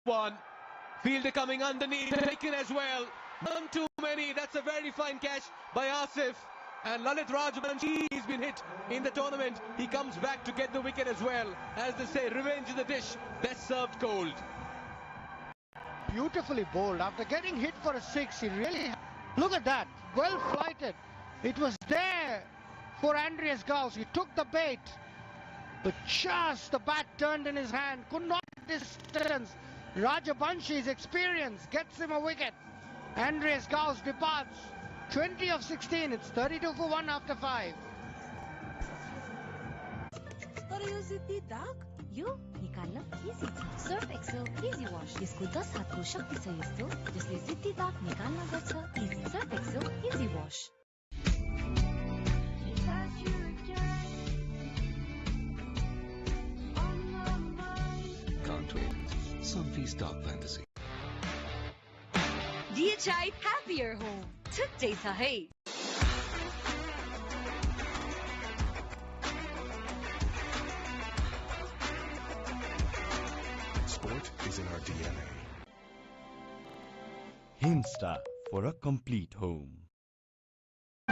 one. Fielder coming underneath, taken as well. None too many. That's a very fine catch by Asif. And Lalit Rajbanshi, he's been hit in the tournament. He comes back to get the wicket as well. As they say, revenge is the dish best served cold. Beautifully bowled. After getting hit for a six, he really... Look at that. Well flighted. It was there for Andreas Gauss. He took the bait. But just the bat turned in his hand. Could not distance. Rajabanshi's experience gets him a wicket. Andreas Gauss departs. 20 of 16. It's 32 for 1 after 5. तर यो जिद्दी दाग यो निकाल्न easy छ Surf excel easy wash यसको 10 हातको शक्ति छ यस्तो जसले जिद्दी दाग निकाल्न गर्छ easy surf excel easy wash Can't wait. Sunfeast Dark Fantasy. DHI happier home छुट्टै छ है Sport is in our DNA. Hinsta for a complete home.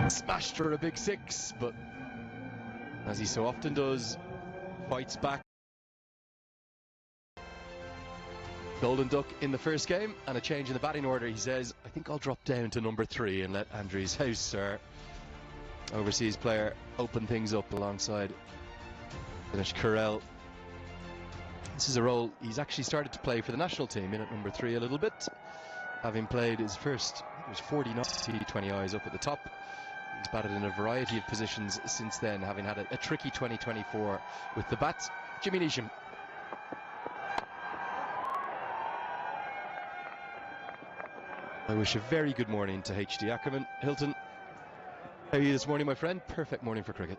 Smashed for a big six, but as he so often does, fights back. Golden duck in the first game and a change in the batting order. He says, I think I'll drop down to number 3 and let Andrews House, our overseas player, open things up alongside Dinesh Karel. This is a role he's actually started to play for the national team in at number 3 a little bit, having played his first, it was 49 T20 eyes up at the top. He's batted in a variety of positions since then, having had a tricky 2024 with the bat. Jimmy Neesham. I wish a very good morning to HD Ackerman. Hilton, how are you this morning, my friend? Perfect morning for cricket.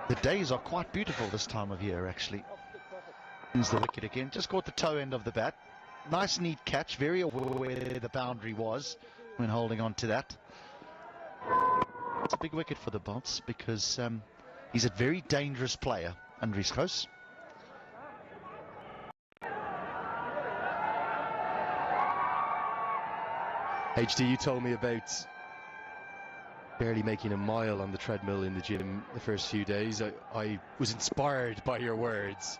The days are quite beautiful this time of year, actually. Ends the wicket again. Just caught the toe end of the bat. Nice, neat catch. Very aware where the boundary was when holding on to that. It's a big wicket for the Bolts because he's a very dangerous player, Andries Gauss. HD, you told me about barely making a mile on the treadmill in the gym the first few days. I was inspired by your words.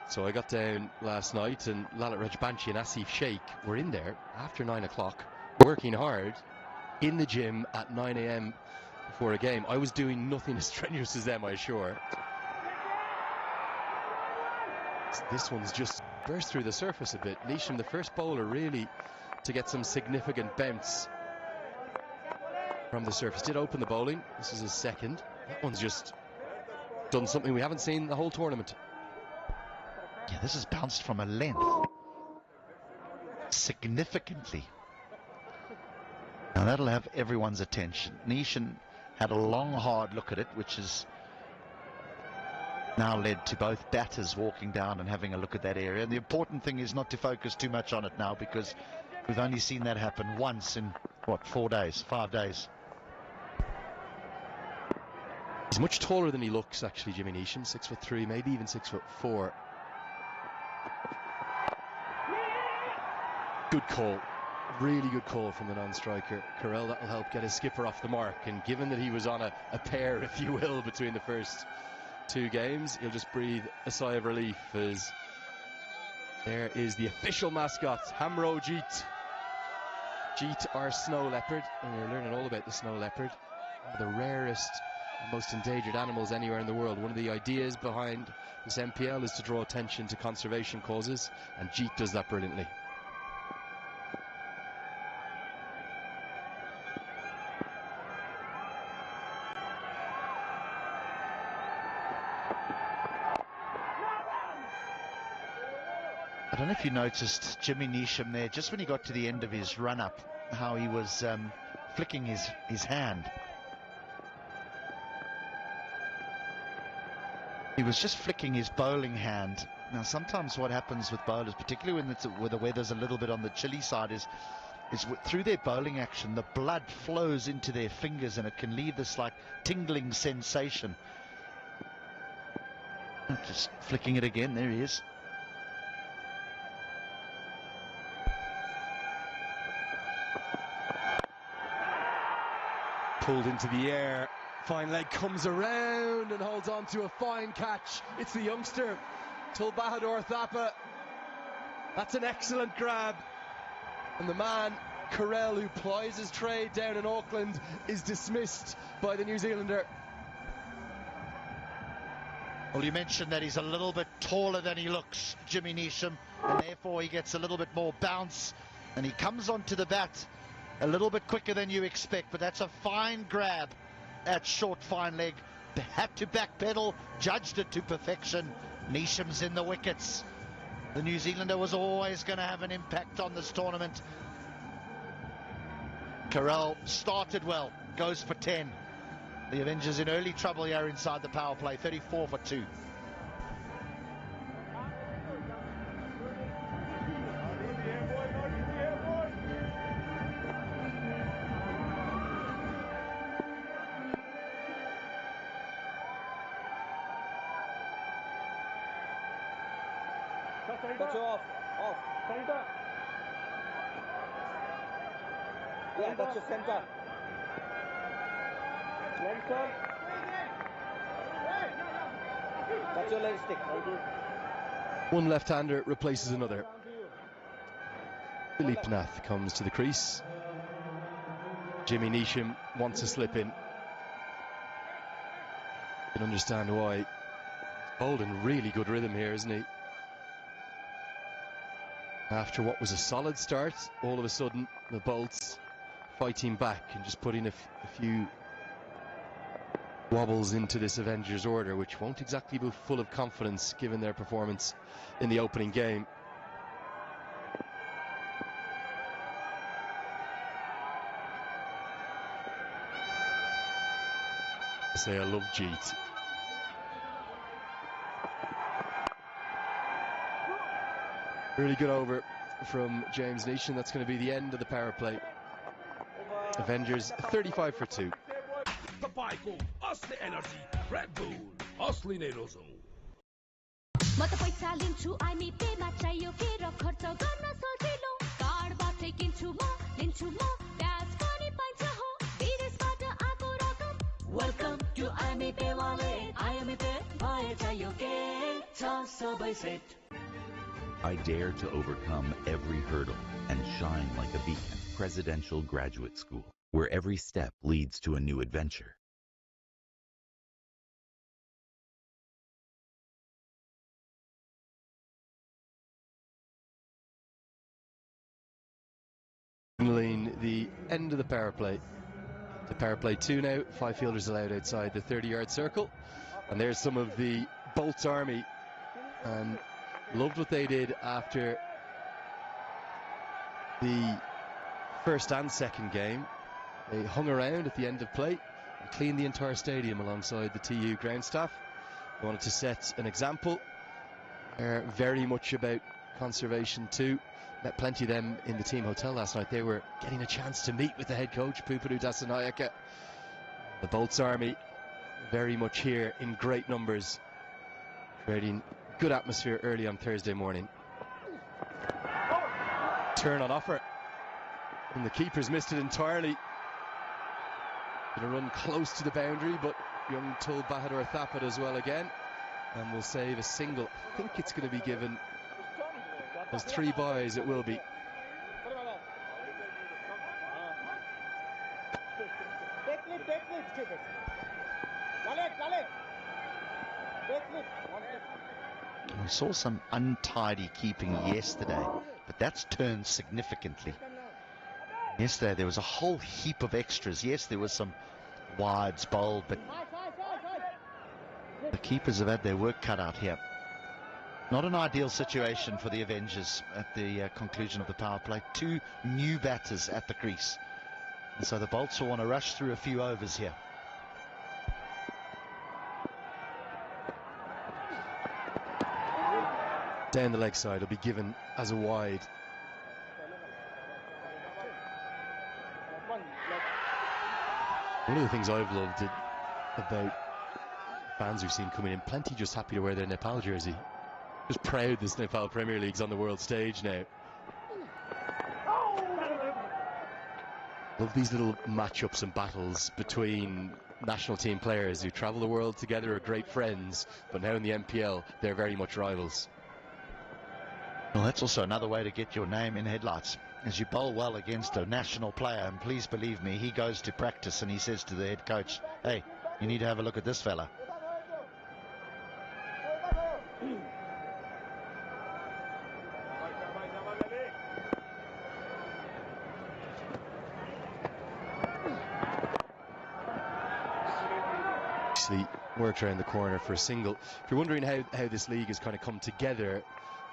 So I got down last night and Lalit Rajbanshi and Asif Sheikh were in there after 9 o'clock, working hard in the gym at 9 AM before a game. I was doing nothing as strenuous as them, I assure. This one's just burst through the surface a bit. Neesham, the first bowler, really to get some significant bounce from the surface. Did open the bowling. This is his second. That one's just done something we haven't seen the whole tournament. Yeah, this has bounced from a length significantly. Now that'll have everyone's attention. Neesham had a long, hard look at it, which has now led to both batters walking down and having a look at that area. And the important thing is not to focus too much on it now, because we've only seen that happen once in, what, 4 days, 5 days. He's much taller than he looks, actually, Jimmy Neesham. 6'3", maybe even 6'4". Good call. Really good call from the non-striker. Karel, that will help get his skipper off the mark. And given that he was on a pair, if you will, between the first 2 games, he'll just breathe a sigh of relief as there is the official mascot, Hamro Jeet. Jeet, our snow leopard. And we're learning all about the snow leopard. One of the rarest and most endangered animals anywhere in the world. One of the ideas behind this MPL is to draw attention to conservation causes, and Jeet does that brilliantly. I don't know if you noticed Jimmy Neesham there, just when he got to the end of his run-up, how he was flicking his hand. He was just flicking his bowling hand. Now, sometimes what happens with bowlers, particularly when the weather's a little bit on the chilly side, is through their bowling action, the blood flows into their fingers and it can leave this like tingling sensation. Just flicking it again. There he is. Pulled into the air. Fine leg comes around and holds on to a fine catch. It's the youngster, Tulbahadur Thapa. That's an excellent grab. And the man, Carell, who plies his trade down in Auckland, is dismissed by the New Zealander. Well, you mentioned that he's a little bit taller than he looks, Jimmy Neesham, and therefore he gets a little bit more bounce, and he comes onto the bat a little bit quicker than you expect, but that's a fine grab at short fine leg. Had to backpedal, judged it to perfection. Neesham's in the wickets. The New Zealander was always going to have an impact on this tournament. Carell started well, goes for 10. The Avengers in early trouble here inside the power play, 34 for 2. Off. Yeah, that's your center. That's your leg stick. One left-hander replaces another. Dilip Nath comes to the crease. Jimmy Neesham wants to slip in. You can understand why. He's bowled in really good rhythm here, isn't he? After what was a solid start, all of a sudden the Bolts fighting back and just putting a few wobbles into this Avengers order, which won't exactly be full of confidence given their performance in the opening game. I say I love Jeet. Really good over from James Neesham. That's going to be the end of the power play. Avengers 35 for 2. Tapaiको असली energy red bull असली नै रोजौं म त पैसा लिन्छु IME Pema चाहियो के र खर्च गर्न सजिलो कार्डबाटै किन्छु म लिन्छु म ब्याज पनि पाइन्छ हो विदेशबाट आएको रकम वेलकम टु आइमी पे वालेट आइमी पे भए चाहियो के छ सबै set I dare to overcome every hurdle and shine like a beacon. Presidential Graduate School, where every step leads to a new adventure. The end of the power play. The power play 2 now. 5 fielders allowed outside the 30-yard circle. And there's some of the Bolts army. And loved what they did after the first and second game. They hung around at the end of play and cleaned the entire stadium alongside the TU ground staff. They wanted to set an example. They're very much about conservation too. Met plenty of them in the team hotel last night. They were getting a chance to meet with the head coach, Pupadu Dasanayaka. The Bolts army very much here in great numbers, creating good atmosphere early on Thursday morning. Turn on offer, and the keeper's missed it entirely. Gonna run close to the boundary, but young Tulbahadur Thapa as well again, and will save a single. I think it's going to be given as 3 byes. It will be. We saw some untidy keeping yesterday, but that's turned significantly. Yesterday there was a whole heap of extras. Yes, there was some wides bowled, but the keepers have had their work cut out here. Not an ideal situation for the Avengers at the conclusion of the power play. 2 new batters at the crease, and so the Bolts will want to rush through a few overs here. Down the leg side will be given as a wide. One of the things I've loved about Fans we've seen coming in, plenty just happy to wear their Nepal jersey. Just proud this Nepal Premier League's on the world stage now. Love these little matchups and battles between national team players who travel the world together, are great friends, but now in the MPL they're very much rivals. Well, that's also another way to get your name in headlights. As you bowl well against a national player, and please believe me, he goes to practice and he says to the head coach, hey, you need to have a look at this fella. Worked around the corner for a single. If you're wondering how this league has kind of come together,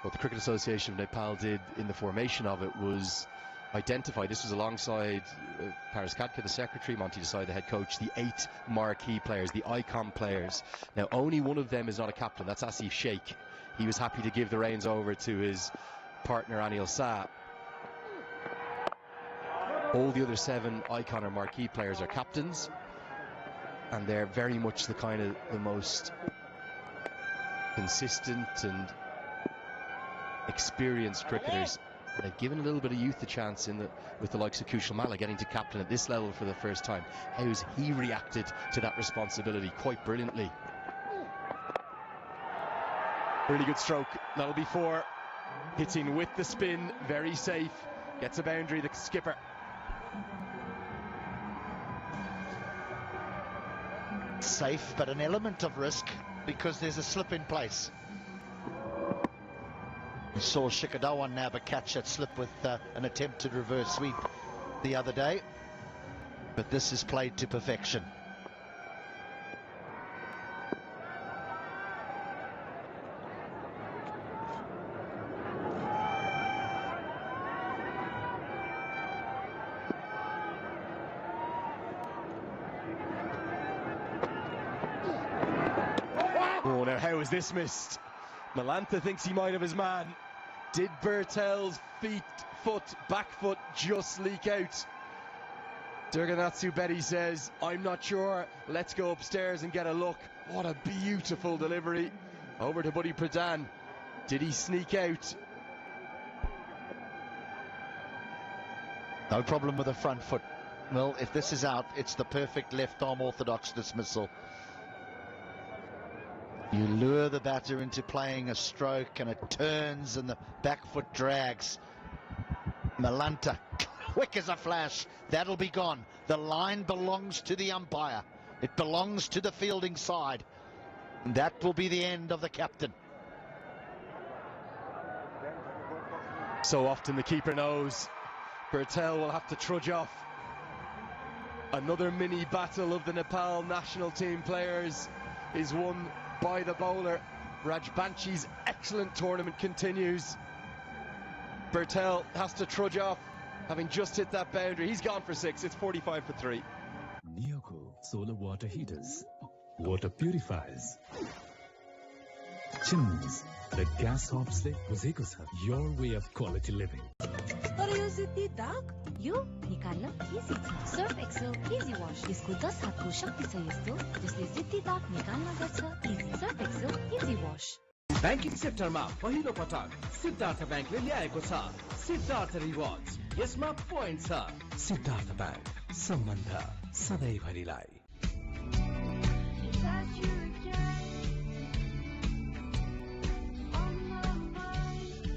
what the Cricket Association of Nepal did in the formation of it was identify, this was alongside Paris Kadka, the secretary, Monty Desai, the head coach, the 8 marquee players, the icon players. Now only one of them is not a captain, that's Asif Sheikh. He was happy to give the reins over to his partner Anil Shah. All the other 7 icon or marquee players are captains, and they're very much the kind of the most consistent and experienced cricketers. They've given a little bit of youth a chance with the likes of Kushal Malla getting to captain at this level for the first time. How's he reacted to that responsibility? Quite brilliantly. Really good stroke. That'll be 4. Hitting with the spin, very safe. Gets a boundary, the skipper. Safe, but an element of risk because there's a slip in place. We saw Shikadawan nab a catch that slip with an attempted reverse sweep the other day, but this is played to perfection. Oh, now how is this missed? Malantha thinks he might have his man. Did Bertel's back foot just leak out? Durganatsu Betty says, I'm not sure. Let's go upstairs and get a look. What a beautiful delivery. Over to Buddy Pradhan. Did he sneak out? No problem with the front foot. Well, if this is out, it's the perfect left arm orthodox dismissal. You lure the batter into playing a stroke and it turns and the back foot drags. Malanta, quick as a flash, that'll be gone. The line belongs to the umpire. It belongs to the fielding side. And that will be the end of the captain. So often the keeper knows. Bertel will have to trudge off. Another mini battle of the Nepal national team players is won by the bowler. Rajbanshi's excellent tournament continues. Bertel has to trudge off, having just hit that boundary. He's gone for 6. It's 45 for 3. Neoco solar water heaters, water purifiers, chimneys, the gas hops le buzeko cha. Your way of quality living. तर यो सिद्धि दाग यो निकाल्न easy छ Surf excel easy wash यसको 10 हातको शक्ति छ यस्तो जसले सिद्धि दाग निकाल्न गर्छ easy surf excel easy wash banking सेक्टरमा पहिलो पटक सिद्धार्थ बैंकले ल्याएको छ सिद्धार्थ रिवार्ड्स यसमा पोइन्ट छ सिद्धार्थ बैंक सम्बन्ध सधैँभरिलाई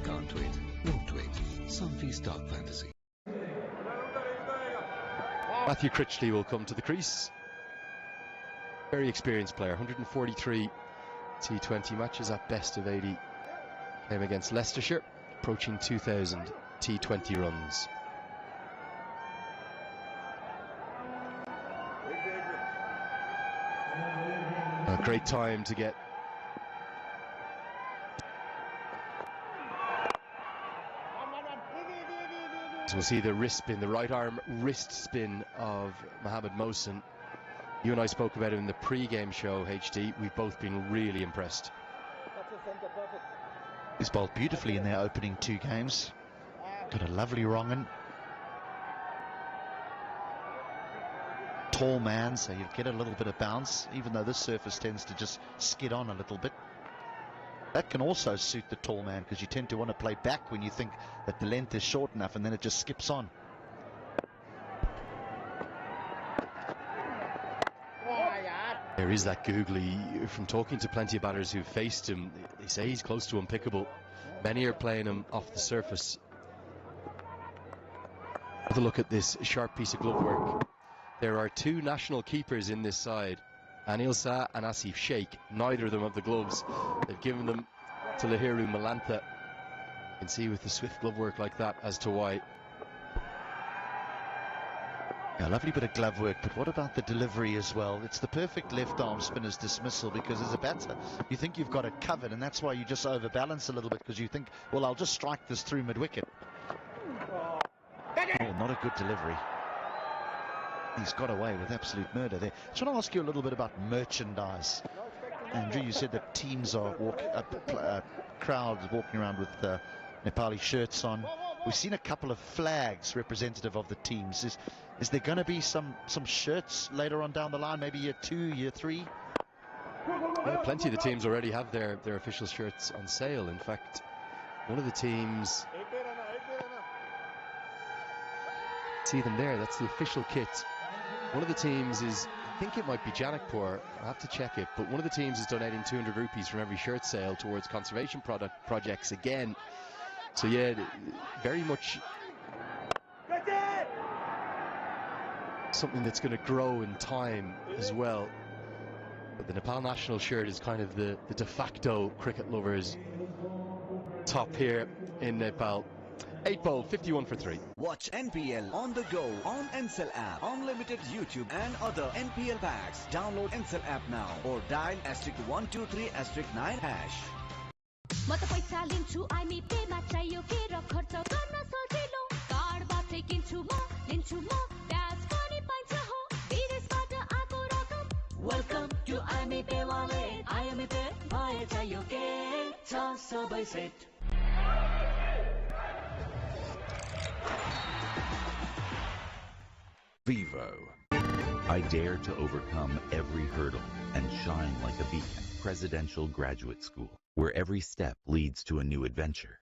Can't wait, won't wait. Sunfeast Dark Fantasy. Matthew Critchley will come to the crease. Very experienced player, 143 T20 matches at best of 80. Came against Leicestershire, approaching 2,000 T20 runs. A great time to get so we'll see the wrist spin, the right arm wrist spin of Mohammed Mohsin. You and I spoke about it in the pre-game show, HD. We've both been really impressed. He's bowled beautifully in their opening 2 games. Got a lovely wrong-un. tall man, so you get a little bit of bounce, even though this surface tends to just skid on a little bit. That can also suit the tall man, because you tend to want to play back when you think that the length is short enough, and then it just skips on. There is that googly. From talking to plenty of batters who've faced him, they say he's close to unpickable. Many are playing him off the surface. Have a look at this sharp piece of glove work. There are two national keepers in this side, Anil Shah and Asif Sheikh. Neither of them have the gloves. They've given them to Lahiru Malantha. You can see with the swift glove work like that as to why. Yeah, lovely bit of glove work, but what about the delivery as well? It's the perfect left arm spinner's dismissal, because as a batter you think you've got it covered, and that's why you just overbalance a little bit, because you think, well, I'll just strike this through mid-wicket. Oh, not a good delivery. He's got away with absolute murder there. I just want to ask you a little bit about merchandise. Andrew, you said that teams are crowds walking around with Nepali shirts on. We've seen a couple of flags representative of the teams. Is there going to be some shirts later on down the line, maybe year 2, year 3? Yeah, plenty of the teams already have their official shirts on sale. In fact, one of the teams, see them there, that's the official kit. One of the teams is, I think it might be Janakpur, I'll have to check it, but one of the teams is donating 200 rupees from every shirt sale towards conservation projects again. So yeah, very much something that's going to grow in time as well. But the Nepal national shirt is kind of the de facto cricket lovers' top here in Nepal. 8 ball, 51 for 3. Watch NPL on the go on Ncell app, unlimited YouTube and other NPL packs. Download Ncell app now or dial *123*9#. म त पैसा लिन्छु IME Pema चाहियो के र खर्च गर्न सजिलो कार्डबाटै किन्छु म लिन्छु म ब्याज पनि पाइन्छ हो विदेशबाट आएको रकम वेलकम टु आइमी पे वालेट आइमी पे भए चाहियो के छ सबै set Vivo. I dare to overcome every hurdle and shine like a beacon. Presidential Graduate School, where every step leads to a new adventure.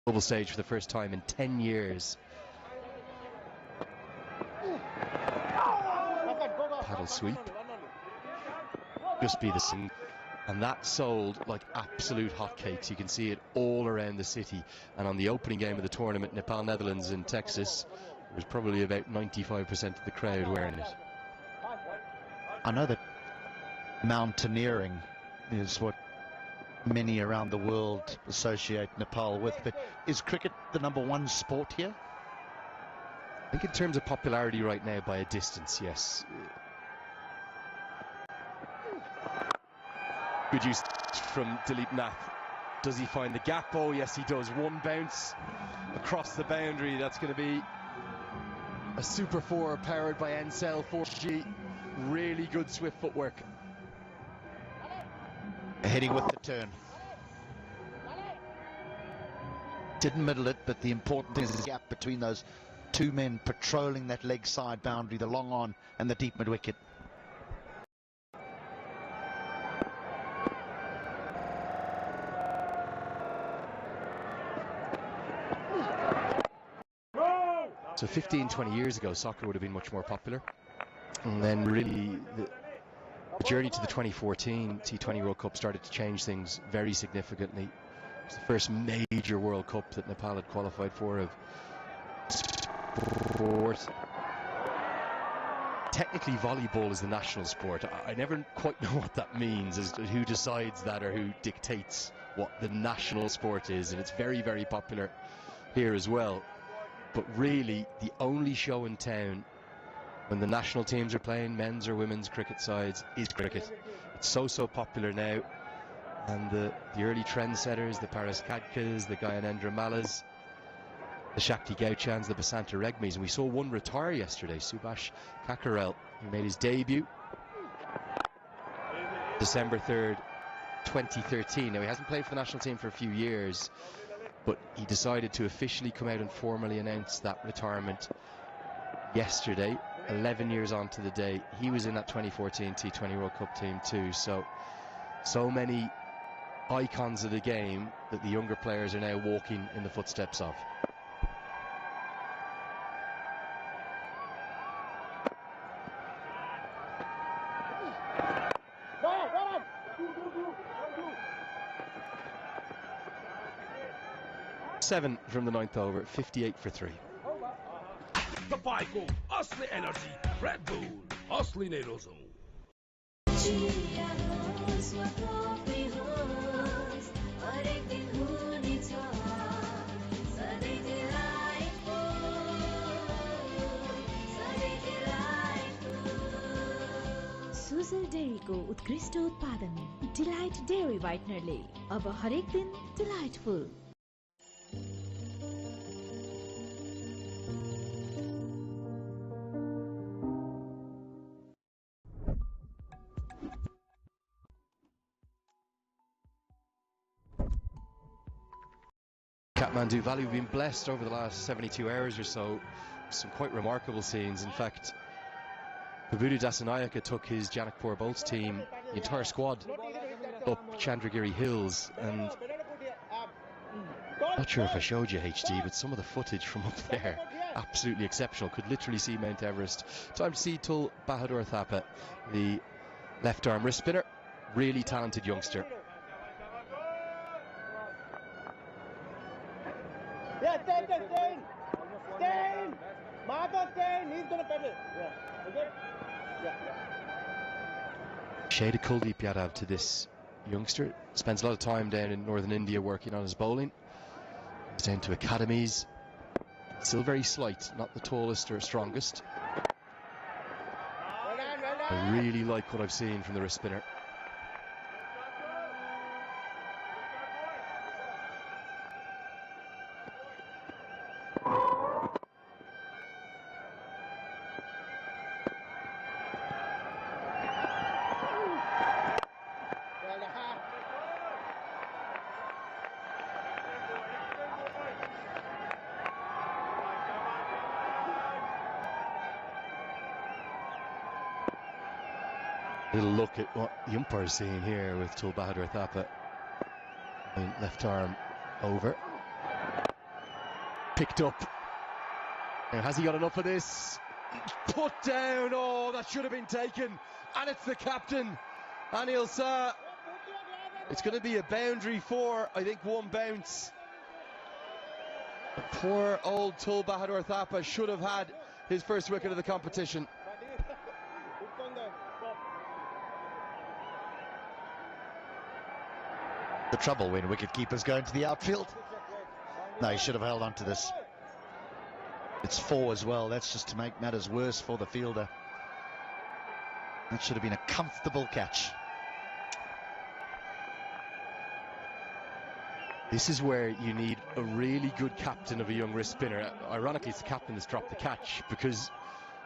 Global stage for the first time in 10 years. Paddle sweep. Just be the same. And that sold like absolute hotcakes. You can see it all around the city. And on the opening game of the tournament, Nepal, Netherlands in Texas, there was probably about 95% of the crowd wearing it. I know that mountaineering is what many around the world associate Nepal with, but is cricket the #1 sport here? I think in terms of popularity right now, by a distance, yes. Good use from Dilip Nath. Does he find the gap? Oh yes, he does. One bounce across the boundary. That's going to be a Super 4 powered by Ncell 4G. Really good swift footwork. Heading with the turn. Didn't middle it, but the important thing is the gap between those two men patrolling that leg side boundary, the long on and the deep mid wicket. So 15, 20 years ago, soccer would have been much more popular. And then really the journey to the 2014 T20 World Cup started to change things very significantly. It was the first major World Cup that Nepal had qualified for of sport. Technically, volleyball is the national sport. I never quite know what that means, as to who decides that or who dictates what the national sport is. And it's very, very popular here as well. But really, the only show in town when the national teams are playing, men's or women's cricket sides, is cricket. It's so popular now. And the early trendsetters, the Paras Kadkas, the Gyanendra Malas, the Shakti Gauchans, the Basanta Regmis. And we saw one retire yesterday, Subhash Kakarel, who made his debut December 3rd, 2013. Now, he hasn't played for the national team for a few years, but he decided to officially come out and formally announce that retirement yesterday. 11 years on to the day. He was in that 2014 T20 World Cup team too. So many icons of the game that the younger players are now walking in the footsteps of. Seven from the 9th over, 58 for 3. Kapay ko, Asli Energy, Red Bull, Asli Nerozone. Sujal डेयरीको उत्कृष्ट उत्पादन delight dairy व्हाइटनरले अब हरेक दिन delightful. Kathmandu Valley have been blessed over the last 72 hours or so. Some quite remarkable scenes. In fact, Prabhudu Dasanayaka took his Janakpur Bolts team, the entire squad, up Chandragiri Hills, and not sure if I showed you HD, but some of the footage from up there, absolutely exceptional. Could literally see Mount Everest. Time to see Tul Bahadur Thapa, the left arm wrist spinner, really talented youngster. Yeah, stay. Martha, stay. He's gonna pedal. Yeah. Okay. Yeah. Shade of Kuldeep Yadav to this youngster. Spends a lot of time down in northern India working on his bowling. He's down to academies. Still very slight, not the tallest or strongest. I really like what I've seen from the wrist spinner. Little look at what the umpire's seeing here with Tul Bahadur Thapa. Left arm over. Picked up. Now, has he got enough of this? Put down. Oh, that should have been taken. And it's the captain, Anil Shah. It's going to be a boundary for, I think, one bounce. Poor old Tul Bahadur Thapa should have had his first wicket of the competition. The trouble when wicketkeepers go into the outfield. No, he should have held on to this. It's 4 as well. That's just to make matters worse for the fielder. That should have been a comfortable catch. This is where you need a really good captain of a young wrist spinner. Ironically, it's the captain that's dropped the catch, because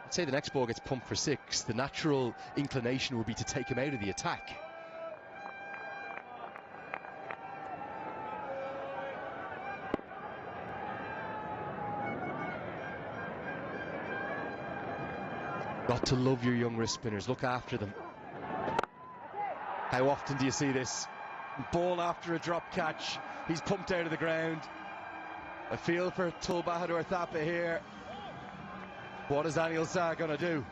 let's say the next ball gets pumped for 6, the natural inclination would be to take him out of the attack. Got to love your young wrist spinners. Look after them. How often do you see this? Ball after a drop catch. He's pumped out of the ground. I feel for Tul Bahadur Thapa here. What is Anil Shah going to do?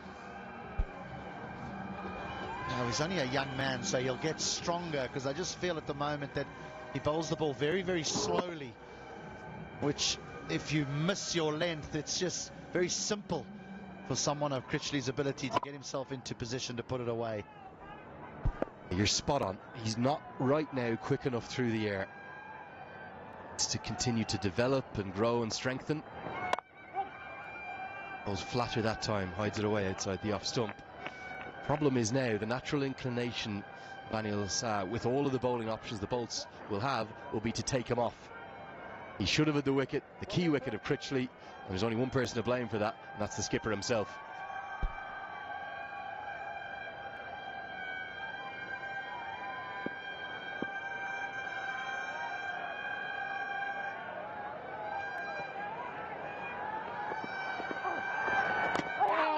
Now, he's only a young man, so he'll get stronger, because I just feel at the moment that he bowls the ball very, very slowly, which, if you miss your length, it's just very simple for someone of Critchley's ability to get himself into position to put it away. You're spot on. He's not right now quick enough through the air. It's to continue to develop and grow and strengthen. Goes flatter that time, hides it away outside the off stump. Problem is now the natural inclination of Anil Shah, with all of the bowling options the Bolts will have, will be to take him off. He should have had the wicket, the key wicket of Critchley, and there's only one person to blame for that, and that's the skipper himself.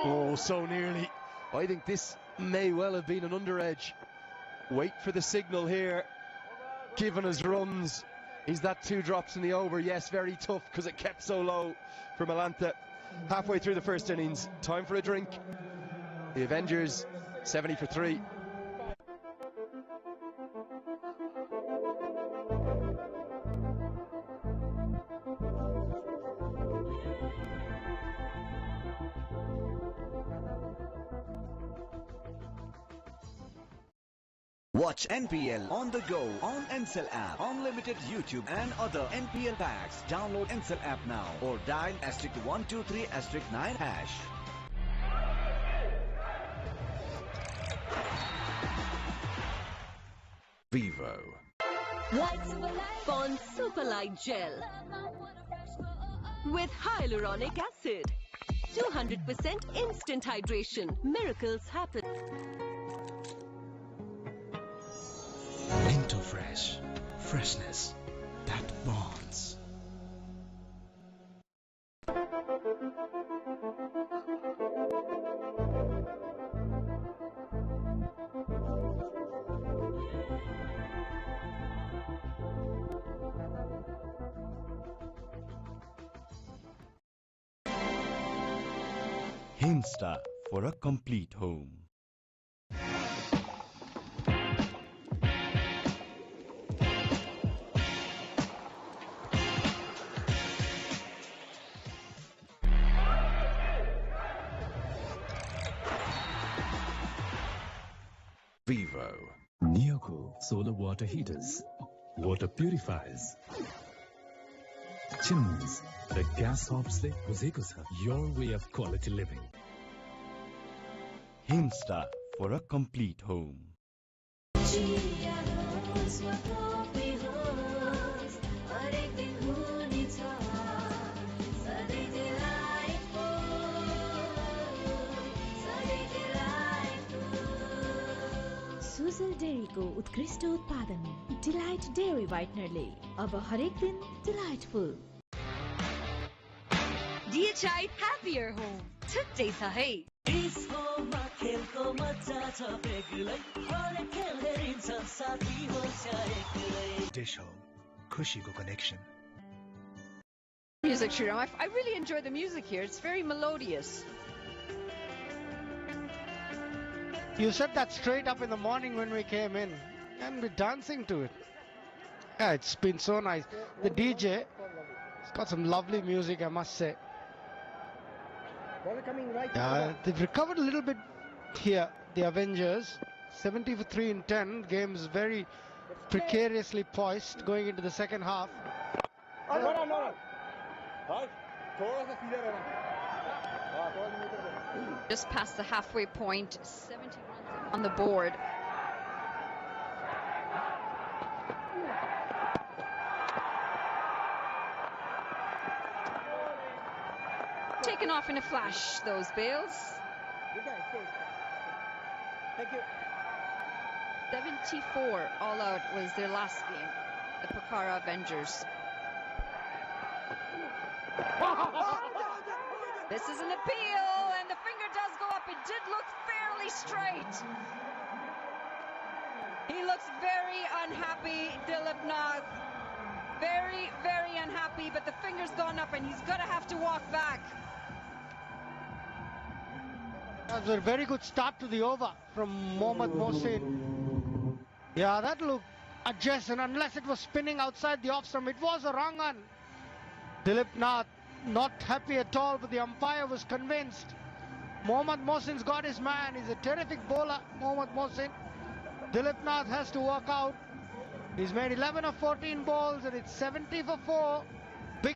Oh, Oh, so nearly. I think this may well have been an underedge. Wait for the signal here. Given his runs, is that 2 drops in the over? Yes, very tough because it kept so low for Malanta. Halfway through the first innings, time for a drink. The Avengers 70 for 3. Watch NPL on the go on Ncell app, unlimited YouTube and other NPL packs. Download Ncell app now or dial *123*9#. Vivo. White Pond Superlight Gel with hyaluronic acid. 200% instant hydration. Miracles happen. Into fresh. Freshness that bonds. Hinsta for a complete home. Vivo. Neoco solar water heaters, water purifiers, chimneys, the gas hobsle buzeko cha, your way of quality living. Hinsta for a complete home. Sujal डेयरीको उत्कृष्ट उत्पादन delight dairy व्हाइटनरले अब हरेक दिन delightful. DHI Happier Home. छुट्टै छ है. Dish Home. खुशीको connection. Music, Shriram. I really enjoy the music here. It's very melodious. You said that straight up in the morning when we came in, and we're dancing to it. Yeah, it's been so nice. The DJ, it's got some lovely music, I must say. They've recovered a little bit here, the Avengers. 70 for 3 in 10. Game's very precariously poised going into the second half. Just past the halfway point, 70 runs on the board. Taken off in a flash, those bails. Thank you. 74 all out was their last game, the Pokhara Avengers. This is an appeal, and the finger does go up. It did look fairly straight. He looks very unhappy, Dilip Nath. Very, very unhappy, but the finger's gone up, and he's going to have to walk back. That was a very good start to the over from Mohammad Mohsin. Yeah, that looked adjacent, unless it was spinning outside the off stump. It was a wrong one. Dilip Nath not happy at all, but the umpire was convinced. Mohammad Mohsin's got his man. He's a terrific bowler, Mohammad Mohsin. Dilip Nath has to work out. He's made 11 of 14 balls, and it's 70 for 4. Big.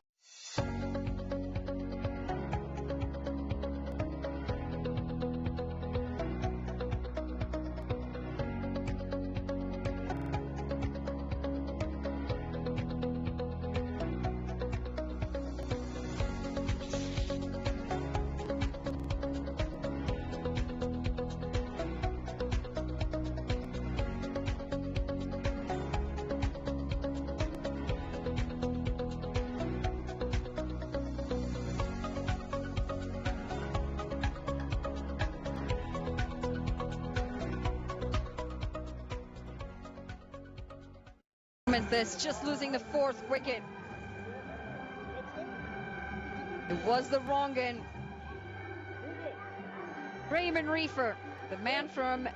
This just losing the 4th wicket. It was the wrong end. Raymond Reefer, the man from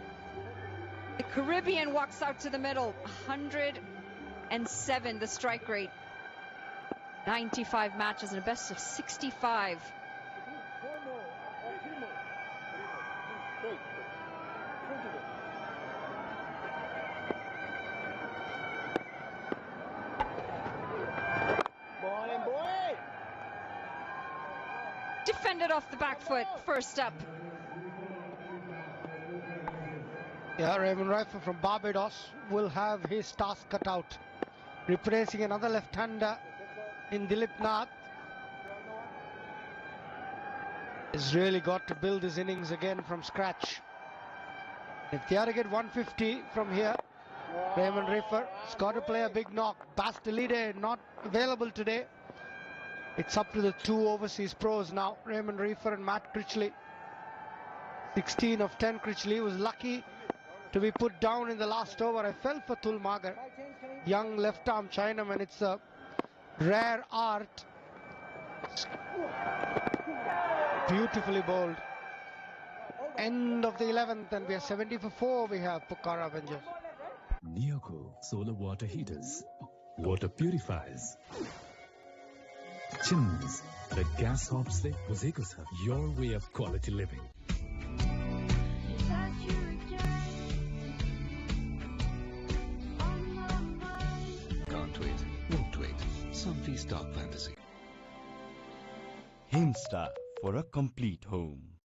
the Caribbean, walks out to the middle. 107 the strike rate. 95 matches and a best of 65. Defended off the back foot, first up. Yeah, Raymond Reefer from Barbados will have his task cut out. Replacing another left-hander in Dilip Nath. He's really got to build his innings again from scratch. If they are to get 150 from here, Raymond Reefer has got to play a big knock. Bastille not available today. It's up to the 2 overseas pros now, Raymond Reefer and Matt Critchley. 16 of 10 Critchley was lucky to be put down in the last over. I fell for Tulmagar, young left-arm Chinaman. It's a rare art. Beautifully bowled. End of the 11th and we are 70 for 4. We have Pokhara Avengers. Neoco solar water heaters, water purifiers, chimneys, the gas hobs le buzeko sa. Your way of quality living. Can't wait, won't wait. Sunfeast Dark Fantasy. Himstar for a complete home.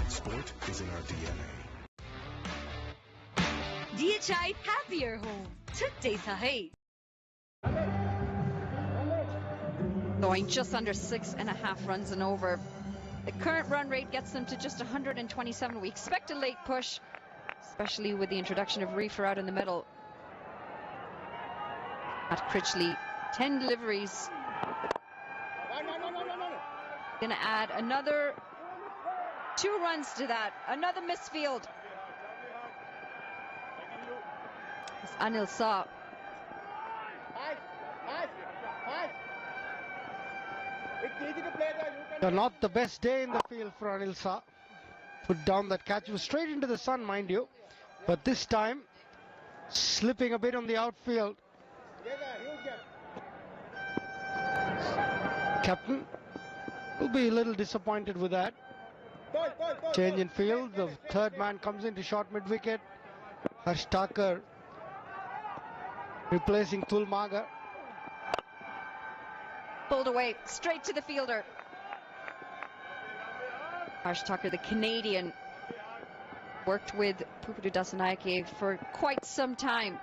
Sport is in our DNA. DHI Happier Home. Today sa hai. Going just under 6.5 runs and over. The current run rate gets them to just 127. We expect a late push, especially with the introduction of Reefer out in the middle. At Critchley, 10 deliveries. Gonna add another 2 runs to that. Another misfield. As Anil saw. Not the best day in the field for Anil Shah. Put down that catch. It was straight into the sun, mind you. But this time, slipping a bit on the outfield. Captain will be a little disappointed with that. Change in field. The third man comes into short mid-wicket. Harsh Thakur replacing Tulmagar. Pulled away, straight to the fielder. Harsh Thakur, the Canadian, worked with Pupudu Dasanayake for quite some time.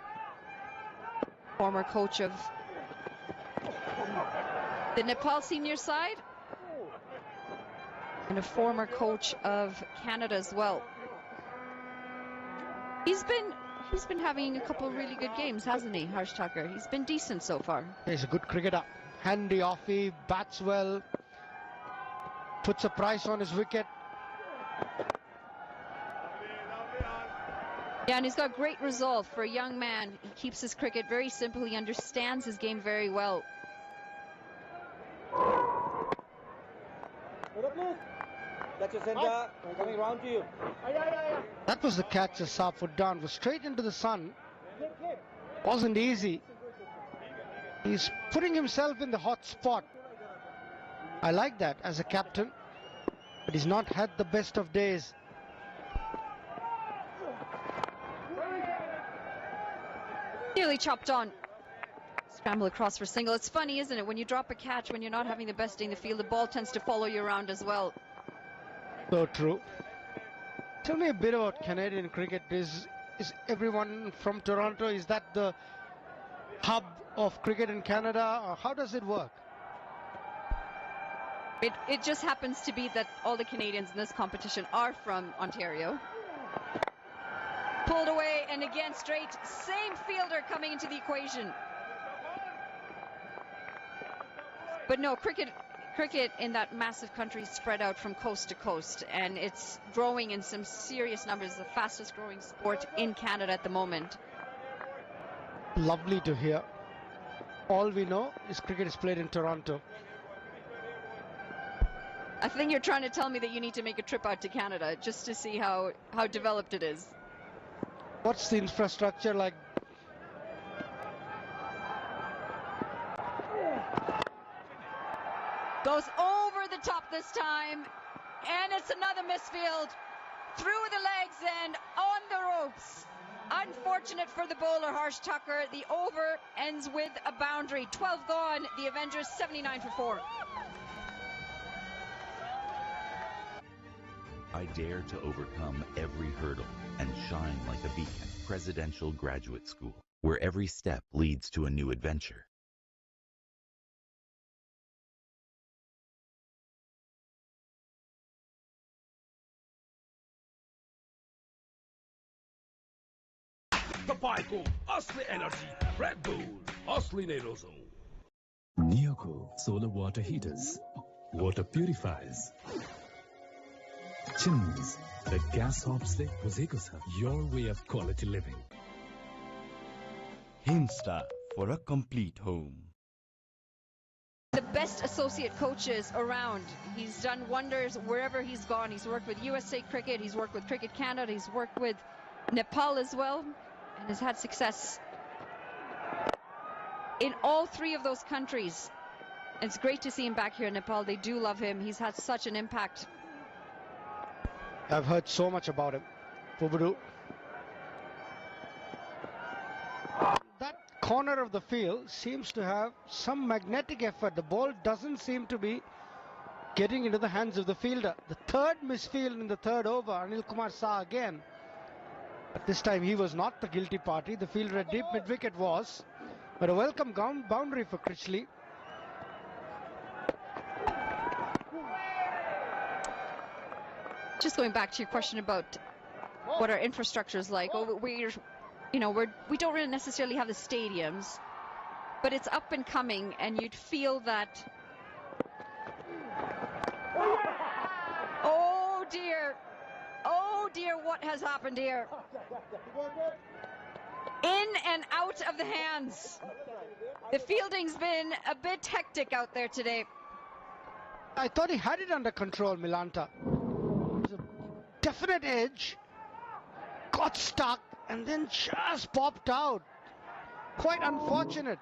Former coach of the Nepal senior side. And a former coach of Canada as well. He's been having a couple of really good games, hasn't he, Harsh Thakur? He's been decent so far. He's a good cricketer. Handy offie, bats well, puts a price on his wicket. Yeah, and he's got great resolve for a young man. He keeps his cricket very simple. He understands his game very well. That's your center. Coming round to you. That was the catch as Shah put down. Was straight into the sun. Wasn't easy. He's putting himself in the hot spot. I like that as a captain. But he's not had the best of days. Nearly chopped on. Scramble across for single. It's funny, isn't it? When you drop a catch, when you're not having the best day in the field, the ball tends to follow you around as well. So true. Tell me a bit about Canadian cricket. Is everyone from Toronto? Is that the hub of cricket in Canada? Or how does it work? It just happens to be that all the Canadians in this competition are from Ontario. Pulled away and again straight. Same fielder coming into the equation. But no, cricket cricket in that massive country spread out from coast to coast, and it's growing in some serious numbers. The fastest growing sport in Canada at the moment. Lovely to hear. All we know is cricket is played in Toronto. I think you're trying to tell me that you need to make a trip out to Canada just to see how developed it is. What's the infrastructure like? Goes over the top this time, and it's another misfield. Through the legs and on the ropes. Unfortunate for the bowler, Harsh Tucker. The over ends with a boundary. 12 gone. The Avengers 79 for 4. I dare to overcome every hurdle and shine like a beacon. Presidential Graduate School, where every step leads to a new adventure. Kapay ko, Asli Energy, Red Bull, Asli Nerozone. Neoco solar water heaters, water purifiers, chimneys, the gas hobs le buzeko cha, your way of quality living. Himstar for a complete home. The best associate coaches around. He's done wonders wherever he's gone. He's worked with USA Cricket, he's worked with Cricket Canada, he's worked with Nepal as well, and has had success in all three of those countries. It's great to see him back here in Nepal. They do love him. He's had such an impact. I've heard so much about him. Pubudu. That corner of the field seems to have some magnetic effort. The ball doesn't seem to be getting into the hands of the fielder. The third misfield in the third over, Anil Kumar Saha again. But this time he was not the guilty party. The fielder at deep mid-wicket was. But a welcome boundary for Critchley. Just going back to your question about what our infrastructure is like. We don't really necessarily have the stadiums, but it's up and coming, and you'd feel that. Oh dear, what has happened here? In and out of the hands. The fielding's been a bit hectic out there today. I thought he had it under control, Milanta. It was a definite edge, got stuck, and then just popped out. Quite unfortunate.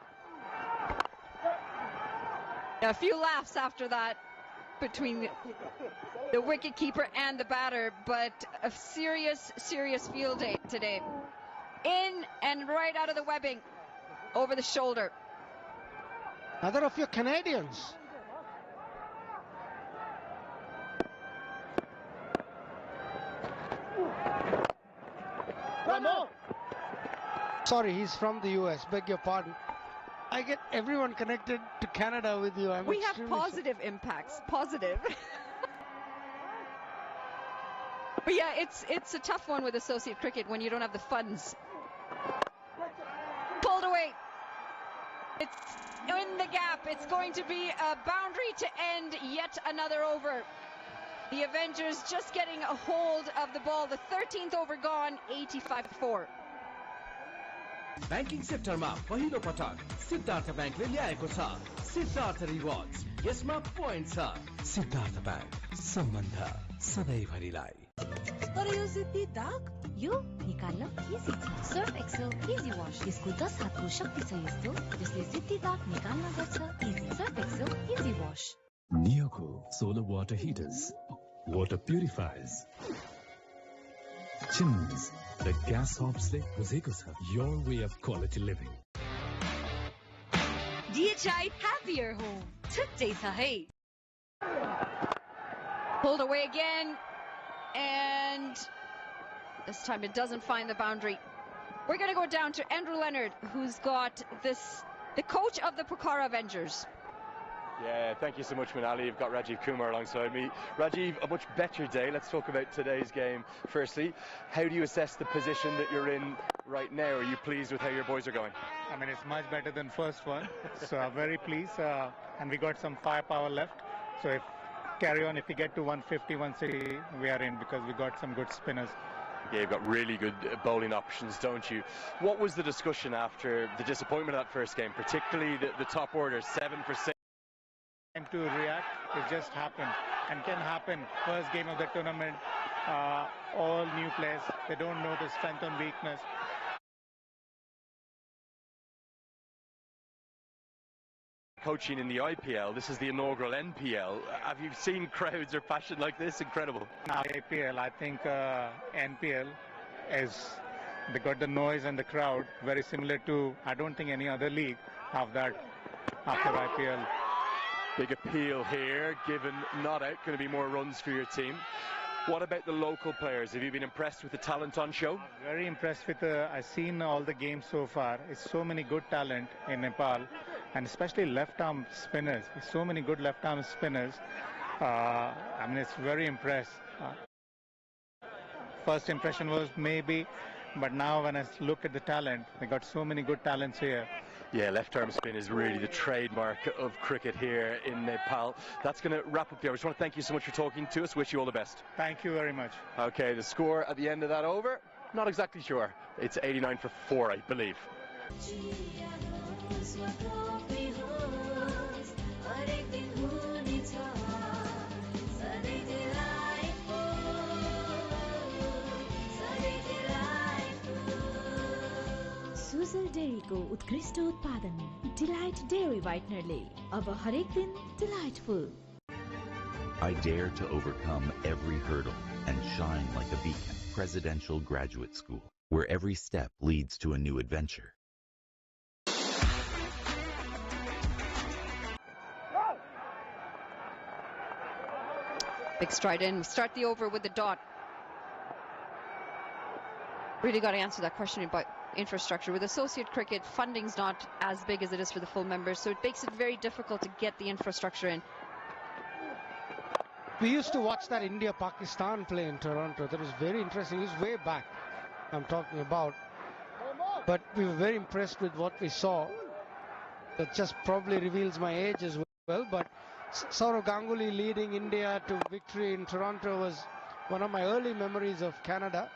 A few laughs after that between the wicketkeeper and the batter, but a serious field day today. In and right out of the webbing, over the shoulder. Another of your Canadians. Sorry, he's from the US, beg your pardon. I get everyone connected to Canada with you. We have positive impacts, positive. But yeah, it's a tough one with associate cricket when you don't have the funds. Pulled away. It's in the gap. It's going to be a boundary to end yet another over. The Avengers just getting a hold of the ball. The 13th over gone, 85-4. Banking सेक्टरमा पहिलो पटक सिद्धार्थ ब्याङ्कले ल्याएको छ Siddharth rewards यसमा point छ Siddharth bank सम्बन्ध सधैँभरिलाई तर यो सिद्धि दाग यो निकाल्न इजी छ सर्फ एक्सेल इजी वाश यसको 10 हातको शक्ति छ यस्तो जसले सिद्धि दाग निकाल्न गर्छ easy surf excel easy wash Neoco solar water heaters, water purifiers, chimneys, the gas hobs le buzeko cha, your way of quality living. DHI happier home छुट्टै छ है Pulled away again, and this time it doesn't find the boundary. We're going to go down to Andrew Leonard, who's got the coach of the Pokhara Avengers. Yeah, thank you so much, Manali. You've got Rajiv Kumar alongside me. Rajiv, a much better day. Let's talk about today's game. Firstly, how do you assess the position that you're in right now? Are you pleased with how your boys are going? I mean, it's much better than first one, so I'm very pleased. And we got some firepower left. So if carry on, if we get to 150, 160, we are in because we got some good spinners. Yeah, you've got really good bowling options, don't you? What was the discussion after the disappointment of that first game, particularly the top order, 7 for 6? Time to react, it just happened and can happen. First game of the tournament, all new players, they don't know the strength and weakness. Coaching in the IPL, this is the inaugural NPL. Have you seen crowds or passion like this? Incredible. IPL, I think NPL is, they got the noise and the crowd very similar to, I don't think any other league have that after IPL. Big appeal here, given not out, going to be more runs for your team. What about the local players? Have you been impressed with the talent on show? Very impressed with I've seen all the games so far. It's so many good talent in Nepal, and especially left-arm spinners. It's so many good left-arm spinners. I mean, it's very impressed. First impression was maybe, but now when I look at the talent, they got so many good talents here. Yeah, left-arm spin is really the trademark of cricket here in Nepal. That's going to wrap up the over. I just want to thank you so much for talking to us. Wish you all the best. Thank you very much. Okay, the score at the end of that over, not exactly sure. It's 89 for 4, I believe. Sujal डेरीको उत्कृष्ट उत्पादन delight dairy व्हाइटनरले अब हरेक दिन delightful. I dare to overcome every hurdle and shine like a beacon. Presidential Graduate School, where every step leads to a new adventure. Big stride in. Start the over with the dot. Really got to answer that question about infrastructure. With associate cricket, funding's not as big as it is for the full members, so it makes it very difficult to get the infrastructure in. We used to watch that India-Pakistan play in Toronto. That was very interesting. It was way back, I'm talking about. But we were very impressed with what we saw. That just probably reveals my age as well. But Saurav Ganguly leading India to victory in Toronto was one of my early memories of Canada.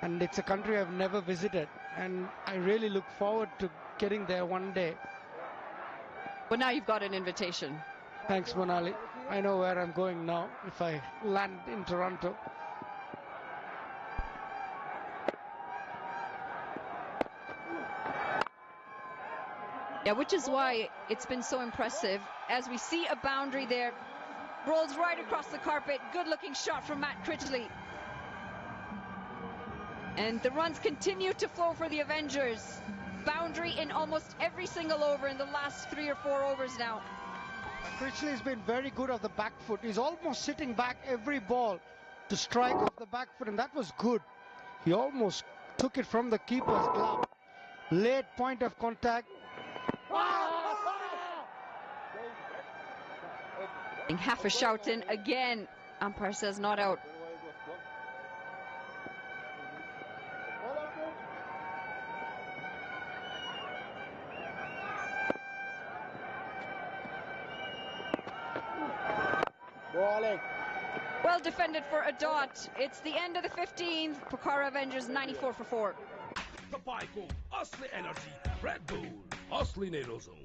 And it's a country I've never visited, and I really look forward to getting there one day. Well, now you've got an invitation. Thanks, Monali. I know where I'm going now if I land in Toronto. Yeah, which is why it's been so impressive. As we see a boundary there, rolls right across the carpet. Good-looking shot from Matt Critchley. And the runs continue to flow for the Avengers. Boundary in almost every single over in the last 3 or 4 overs now. Critchley's been very good off the back foot. He's almost sitting back every ball to strike off the back foot, and that was good. He almost took it from the keeper's glove. Late point of contact. Half a shout in again. Umpire says not out. Well defended for a dot. It's the end of the 15th. Pokhara Avengers 94 for 4. Tapaiको असली energy Red Bull असली नै रोजौं.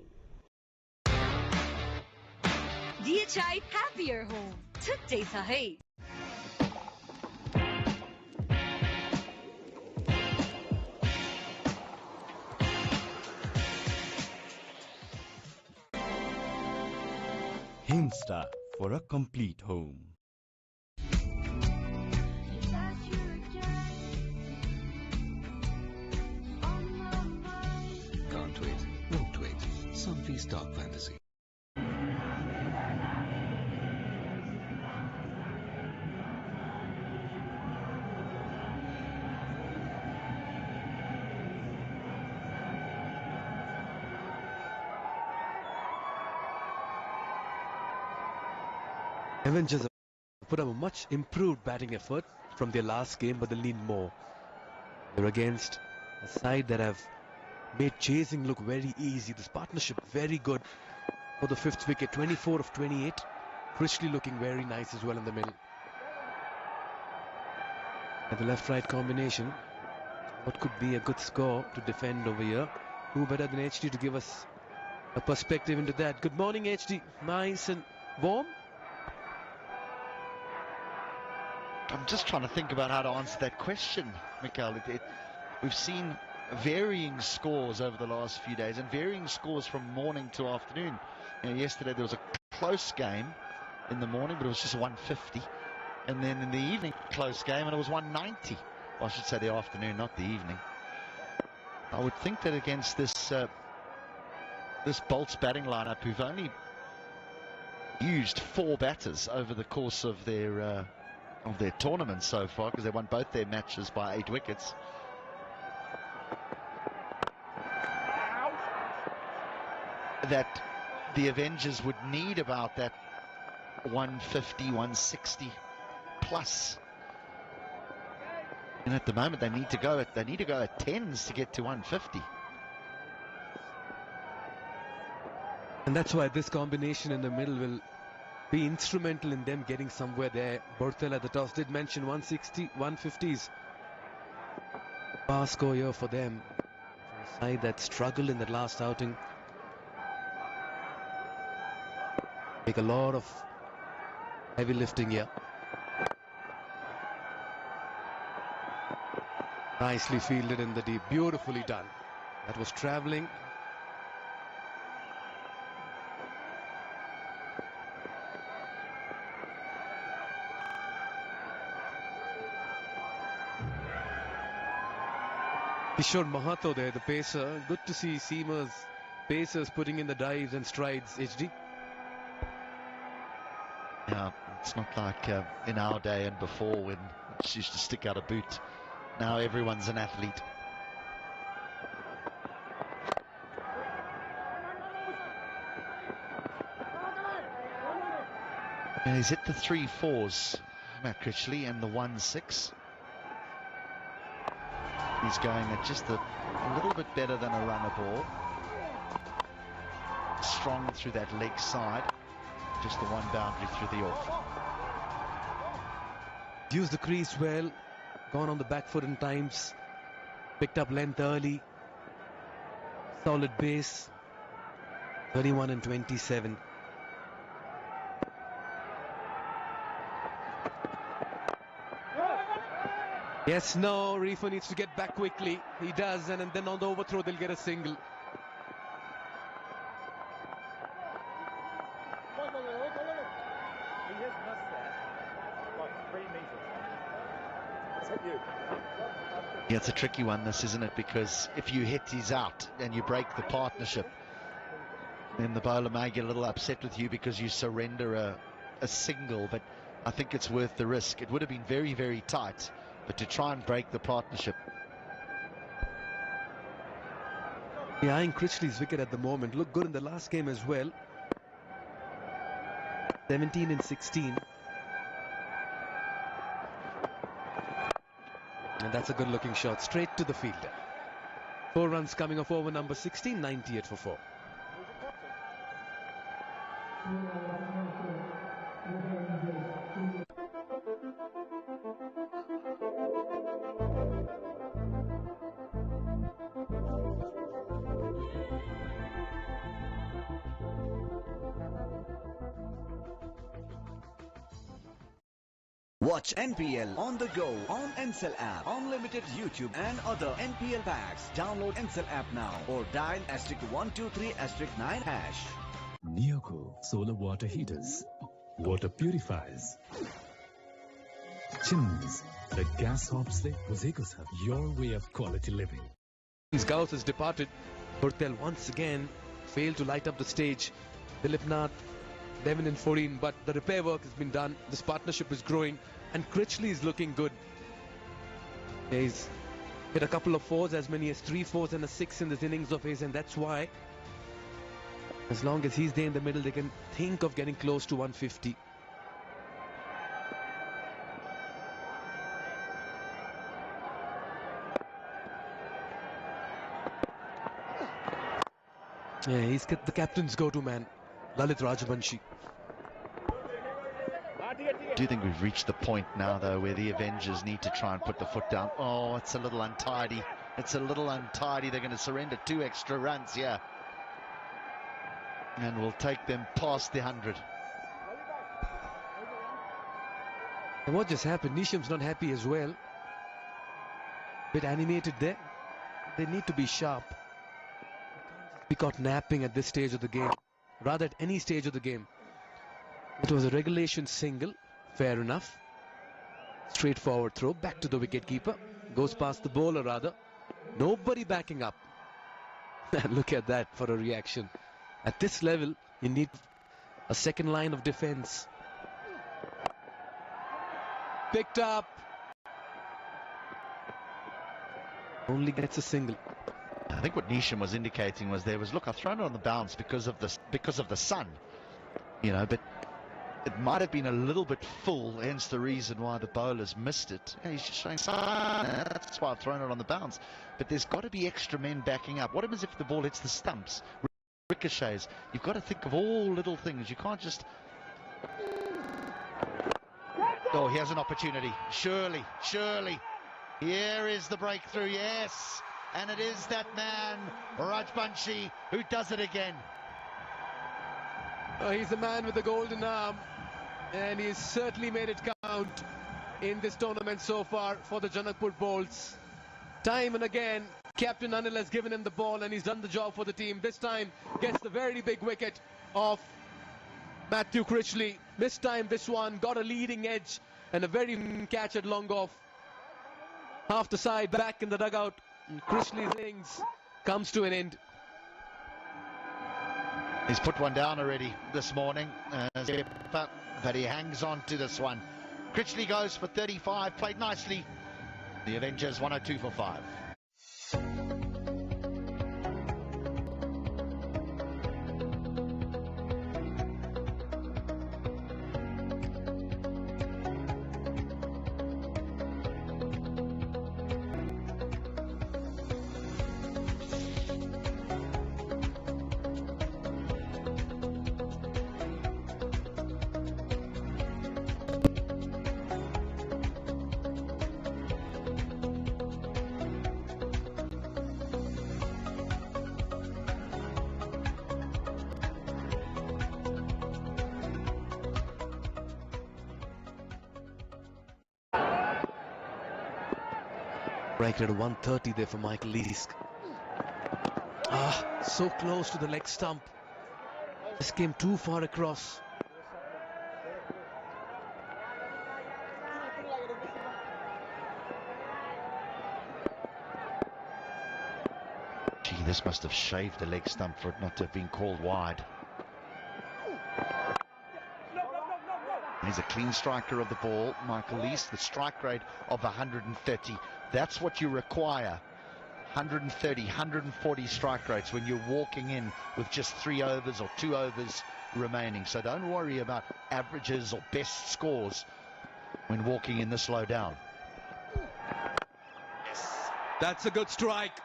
DHI Happier Home. छुट्टै छ है. Himstar for a complete home. Can't wait, won't wait. Sunfee Stock Fantasy. Avengers have put up a much improved batting effort from their last game, but they'll need more. They're against a side that have made chasing look very easy. This partnership very good for the 5th wicket, 24 of 28. Critchley looking very nice as well in the middle. And the left-right combination. What could be a good score to defend over here? Who better than HD to give us a perspective into that? Good morning, HD. Nice and warm. I'm just trying to think about how to answer that question, Mikael. We've seen varying scores over the last few days and varying scores from morning to afternoon. Yesterday there was a close game in the morning, but it was just 150. And then in the evening, close game, and it was 190. Well, I should say the afternoon, not the evening. I would think that against this Bolts batting lineup, who've only used 4 batters over the course of their tournament so far, because they won both their matches by 8 wickets. That the Avengers would need about that 150, 160 plus. And at the moment they need to go at 10s to get to 150. And that's why this combination in the middle will be instrumental in them getting somewhere there. Berthel at the toss did mention 160, 150s. Fast score here for them. For a side that struggled in the last outing. Take a lot of heavy lifting here. Nicely fielded in the deep, beautifully done. That was travelling. Kishore Mahato there, the pacer. Good to see seamers, pacers putting in the dives and strides, HD. Yeah, it's not like in our day and before when it used to stick out a boot. Now everyone's an athlete. And he's hit the 3 4s, Matt Critchley, and the 1-6. He's going at just a little bit better than a runner ball. Strong through that leg side. Just the one boundary through the off. Used the crease well. Gone on the back foot in times. Picked up length early. Solid base. 31 and 27. Yes, no, Reefer needs to get back quickly. He does, and then on the overthrow they'll get a single. Yeah, it's a tricky one, this, isn't it? Because if you hit, he's out, and you break the partnership, then the bowler may get a little upset with you because you surrender a single, but I think it's worth the risk. It would have been very, very tight, but to try and break the partnership. Yeah, eyeing Critchley's wicket at the moment. Looked good in the last game as well. 17 and 16. And that's a good looking shot straight to the fielder. 4 runs coming off over number 16, 98 for 4. Watch NPL on the go on Ncell app, unlimited YouTube and other NPL packs. Download Ncell app now or dial *123*9#. Neoco solar water heaters, water purifiers, chimneys, the gas hobs se muzeko sab, your way of quality living. Gauss has departed. Berthel once again failed to light up the stage. Dilip Nath, 11 and 14, but the repair work has been done. This partnership is growing, and Critchley is looking good. He's hit a couple of 4s, as many as 3 4s and a 6 in this innings of his, and that's why, as long as he's there in the middle, they can think of getting close to 150. Yeah, he's the captain's go-to man, Lalit Rajbanshi. I do think we've reached the point now, though, where the Avengers need to try and put the foot down. Oh, it's a little untidy. It's a little untidy. They're going to surrender 2 extra runs here. And we'll take them past the 100. And what just happened? Nisham's not happy as well. Bit animated there. They need to be sharp. Be caught napping at this stage of the game. Rather at any stage of the game. It was a regulation single. Fair enough. Straightforward throw. Back to the wicketkeeper. Goes past the bowler rather. Nobody backing up. Look at that for a reaction. At this level, you need a second line of defense. Picked up. Only gets a single. I think what Nisham was indicating was look, I've thrown it on the bounce because of the sun, you know, but it might have been a little bit full, hence the reason why the bowlers missed it. Yeah, he's just showing that's why I've thrown it on the bounce. But there's got to be extra men backing up. What happens if the ball hits the stumps, ricochets? You've got to think of all little things. You can't just. Oh, he has an opportunity. Surely. Here is the breakthrough, yes. And it is that man, Rajbanshi, who does it again. He's the man with the golden arm. And he's certainly made it count in this tournament so far for the Janakpur Bolts. Time and again, Captain Anil has given him the ball and he's done the job for the team. This time, gets the very big wicket of Matthew Critchley. This time, this one got a leading edge and a very catch at long off. Half the side, back in the dugout. Critchley's innings comes to an end. He's put one down already this morning, but he hangs on to this one. Critchley goes for 35, played nicely. The Avengers 102 for 5. Right at 130 there for Michael Leask. So close to the leg stump. This came too far across. Gee, this must have shaved the leg stump for it not to have been called wide. He's a clean striker of the ball, Michael Leask, the strike rate of 130. That's what you require. 130, 140 strike rates when you're walking in with just 3 overs or 2 overs remaining. So don't worry about averages or best scores when walking in this low down. That's a good strike.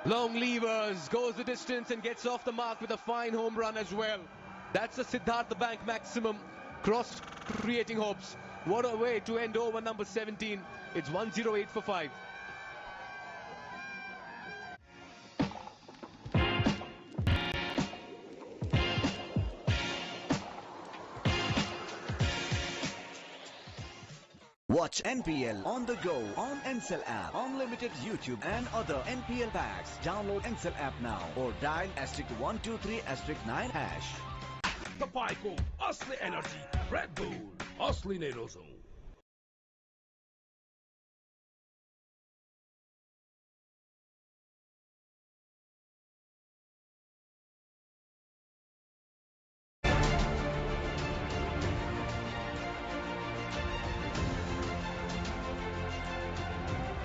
Long levers, goes the distance and gets off the mark with a fine home run as well. That's a Siddhartha Bank maximum. Cross creating hopes. What a way to end over number 17. It's 108 for 5. Watch NPL on the go on Ncell app, unlimited YouTube and other NPL packs. Download Ncell app now or dial *123*9#. Kapay ko, Asli Energy, Red Bull, Asli Nerozo.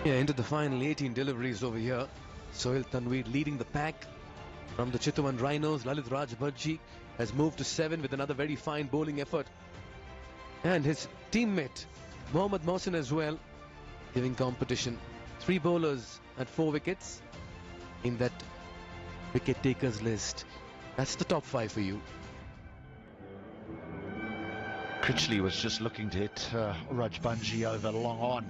Yeah, into the final 18 deliveries over here. Sohail Tanveer leading the pack. From the Chitwan Rhinos, Lalit Rajbhaji has moved to 7 with another very fine bowling effort. And his teammate, Mohammad Mohsin as well, giving competition. 3 bowlers at 4 wickets in that wicket takers list. That's the top 5 for you. Critchley was just looking to hit Rajbanji over long on.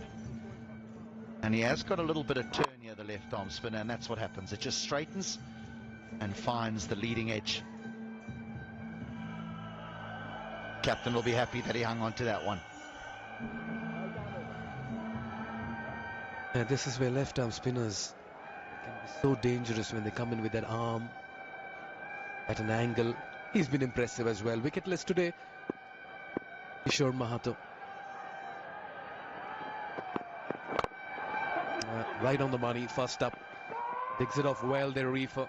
And he has got a little bit of turn here, the left arm spinner, and that's what happens. It just straightens and finds the leading edge. Captain will be happy that he hung on to that one. This is where left arm spinners can be so dangerous when they come in with that arm at an angle. He's been impressive as well. Wicketless today, Kishore Mahato. Right on the money, first up. Digs it off well there, Reefer.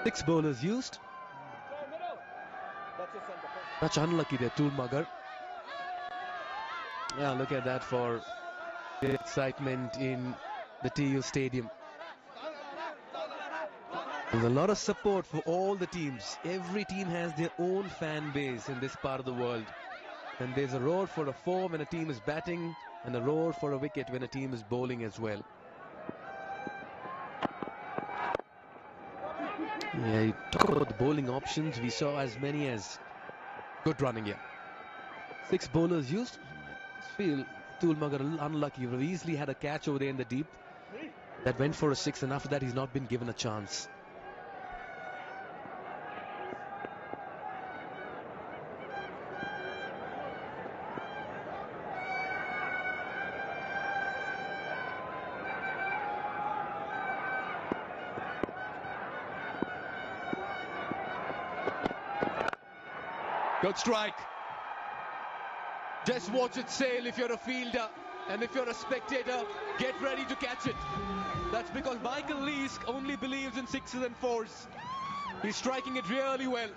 Six bowlers used. Much unlucky there, Tulmagar. Yeah, look at that for the excitement in the TU Stadium. There's a lot of support for all the teams. Every team has their own fan base in this part of the world. And there's a roar for a four when a team is batting, and a roar for a wicket when a team is bowling as well. Yeah, you talk about the bowling options. We saw as many as good running here. Six bowlers used. I just feel Tulmagar a little unlucky. He would have easily had a catch over there in the deep. That went for a six, and after that he's not been given a chance. Good strike. Just watch it sail if you're a fielder, and if you're a spectator, get ready to catch it. That's because Michael Leask only believes in sixes and fours. He's striking it really well.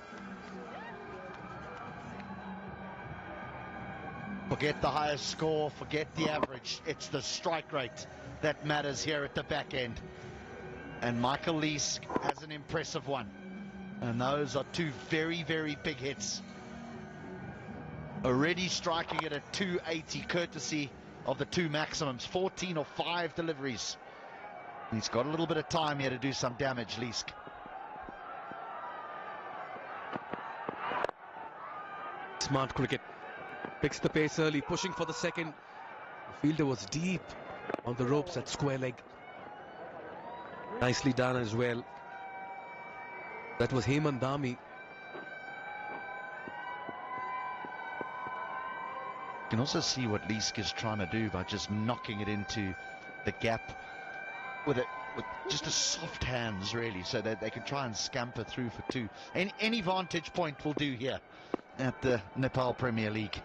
Forget the highest score, forget the average. It's the strike rate that matters here at the back end. And Michael Leask has an impressive one. And those are two very, very big hits. Already striking it at 280, courtesy of the two maximums, 14 or 5 deliveries. He's got a little bit of time here to do some damage, Leask. Smart cricket. Picks the pace early, pushing for the second. The fielder was deep on the ropes at square leg. Nicely done as well. That was Hemant Dhami. You can also see what Leask is trying to do by just knocking it into the gap with just a soft hands, really, so that they can try and scamper through for two. Any vantage point will do here at the Nepal Premier League.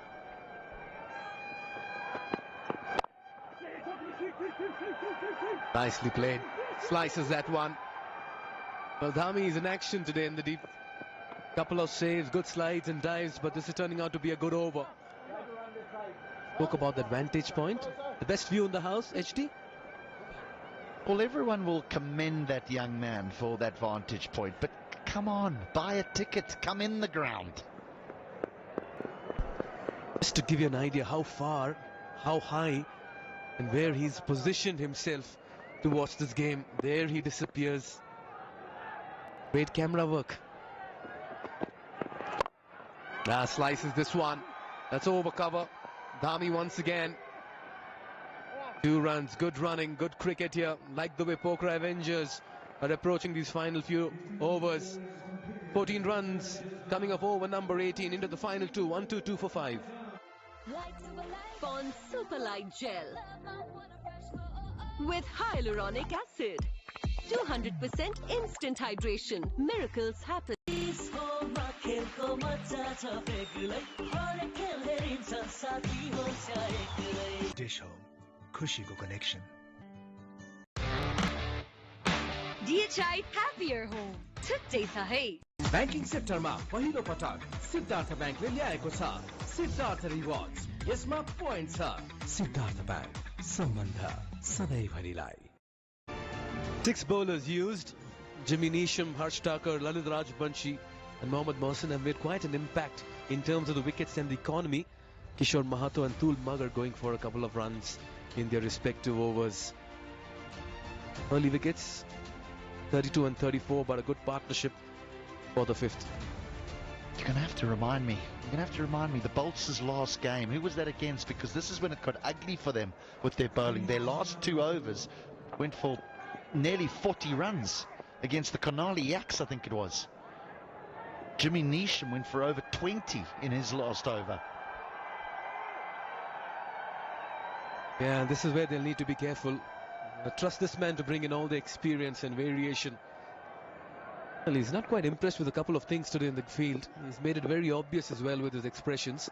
Nicely played. Slices that one. Well, Dhami is in action today in the deep. Couple of saves, good slides and dives, but this is turning out to be a good over. Spoke about that vantage point. The best view in the house, HD? Well, everyone will commend that young man for that vantage point, but come on, buy a ticket, come in the ground. Just to give you an idea how far, how high, and where he's positioned himself to watch this game. There he disappears. Great camera work. Slices this one. That's over cover. Dhami once again. 2 runs, good running, good cricket here. Like the way Pokhara Avengers are approaching these final few overs. 14 runs coming up over number 18 into the final 2. 1-2, 2 for 5. Pond Super Light Gel with hyaluronic acid. 200% instant hydration. Miracles happen. Dish Home, खुशीको connection. DHI Happier Home. छुट्टै छ है. Banking सेक्टरमा पहिलो पटक सिद्धार्थ ब्याङ्कले ल्याएको छ Siddharth rewards. यसमा पोइन्ट छ. सिद्धार्थ ब्याङ्क, सम्बन्ध सधैँभरिलाई. 6 bowlers used. Jimmy Neesham, Harsh Thakur, Lalit Rajbanshi and Mohammad Mohsin have made quite an impact in terms of the wickets and the economy. Kishore Mahato and Tul Mag are going for a couple of runs in their respective overs. Early wickets, 32 and 34, but a good partnership for the 5th. You're going to have to remind me. The Bolts' last game. Who was that against? Because this is when it got ugly for them with their bowling. Their last 2 overs went for nearly 40 runs against the Konali Yaks, I think it was. Jimmy Neesham went for over 20 in his last over. Yeah, this is where they'll need to be careful. Trust this man to bring in all the experience and variation. Well, he's not quite impressed with a couple of things today in the field. He's made it very obvious as well with his expressions.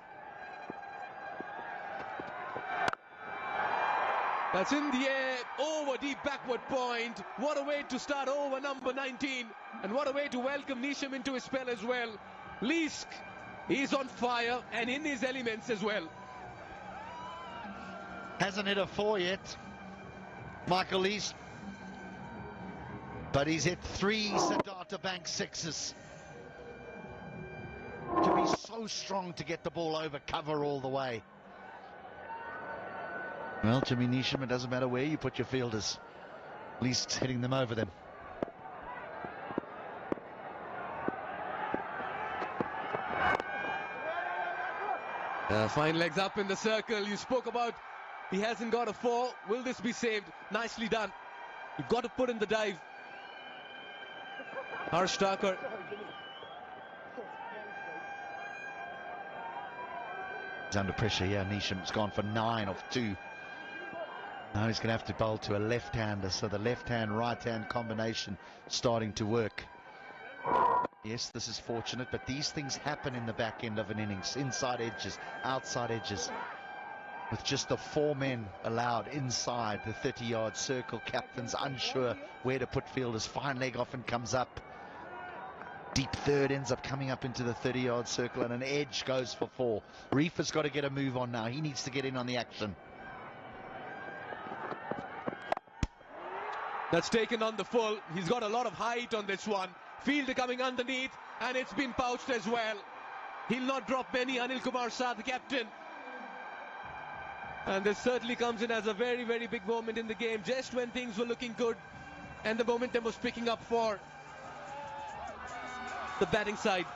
That's in the air, over deep backward point. What a way to start over number 19. And what a way to welcome Neesham into his spell as well. Leask is on fire and in his elements as well. Hasn't hit a 4 yet, Michael Leask. But he's hit 3 Siddhartha Bank 6s. To be so strong to get the ball over cover all the way. Well, Jimmy Neesham, it doesn't matter where you put your fielders. Leask's hitting them over them. Fine legs up in the circle. You spoke about he hasn't got a 4. Will this be saved? Nicely done. You've got to put in the dive. Harsh Thakur. He's under pressure here. Neesham's gone for 9 off 2. Now he's going to have to bowl to a left-hander, so the left-hand, right-hand combination starting to work. Yes, this is fortunate, but these things happen in the back end of an innings. Inside edges, outside edges. With just the 4 men allowed inside the 30-yard circle, captains unsure where to put fielders. Fine leg often comes up. Deep third ends up coming up into the 30-yard circle, and an edge goes for 4. Reef has got to get a move on now. He needs to get in on the action. That's taken on the full. He's got a lot of height on this one. Fielder coming underneath, and it's been pouched as well. He'll not drop many. Anil Kumar Shah, the captain. And this certainly comes in as a very, very big moment in the game, just when things were looking good and the momentum was picking up for the batting side.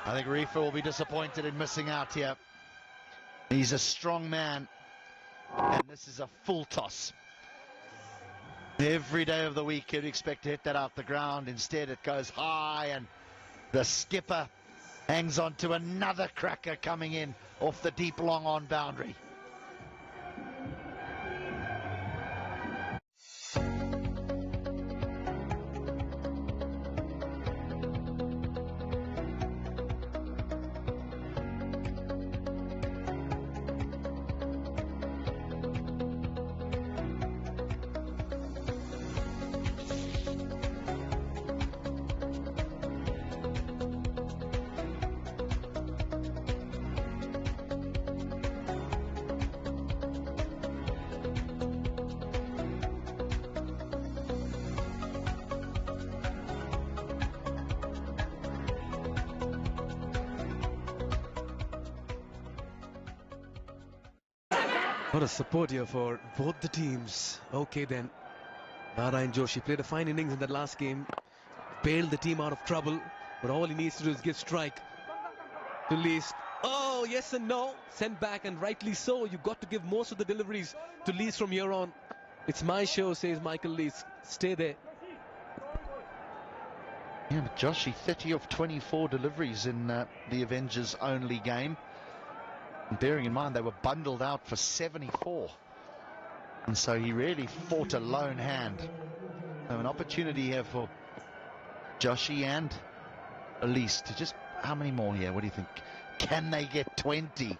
I think Reefer will be disappointed in missing out here. He's a strong man, and this is a full toss. Every day of the week you'd expect to hit that out the ground. Instead it goes high, and the skipper hangs on to another cracker coming in off the deep long on boundary. What a support here for both the teams. Okay then, Narayan Joshi played a fine innings in that last game, bailed the team out of trouble, but all he needs to do is give strike to Leask. Oh, yes and no, sent back, and rightly so. You've got to give most of the deliveries to Leask from here on. It's my show, says Michael Leask. Stay there. Yeah, but Joshi, 30 of 24 deliveries in the Avengers only game. And bearing in mind they were bundled out for 74, and so he really fought a lone hand. So an opportunity here for Joshi and Elise to just, how many more here? What do you think? Can they get 20?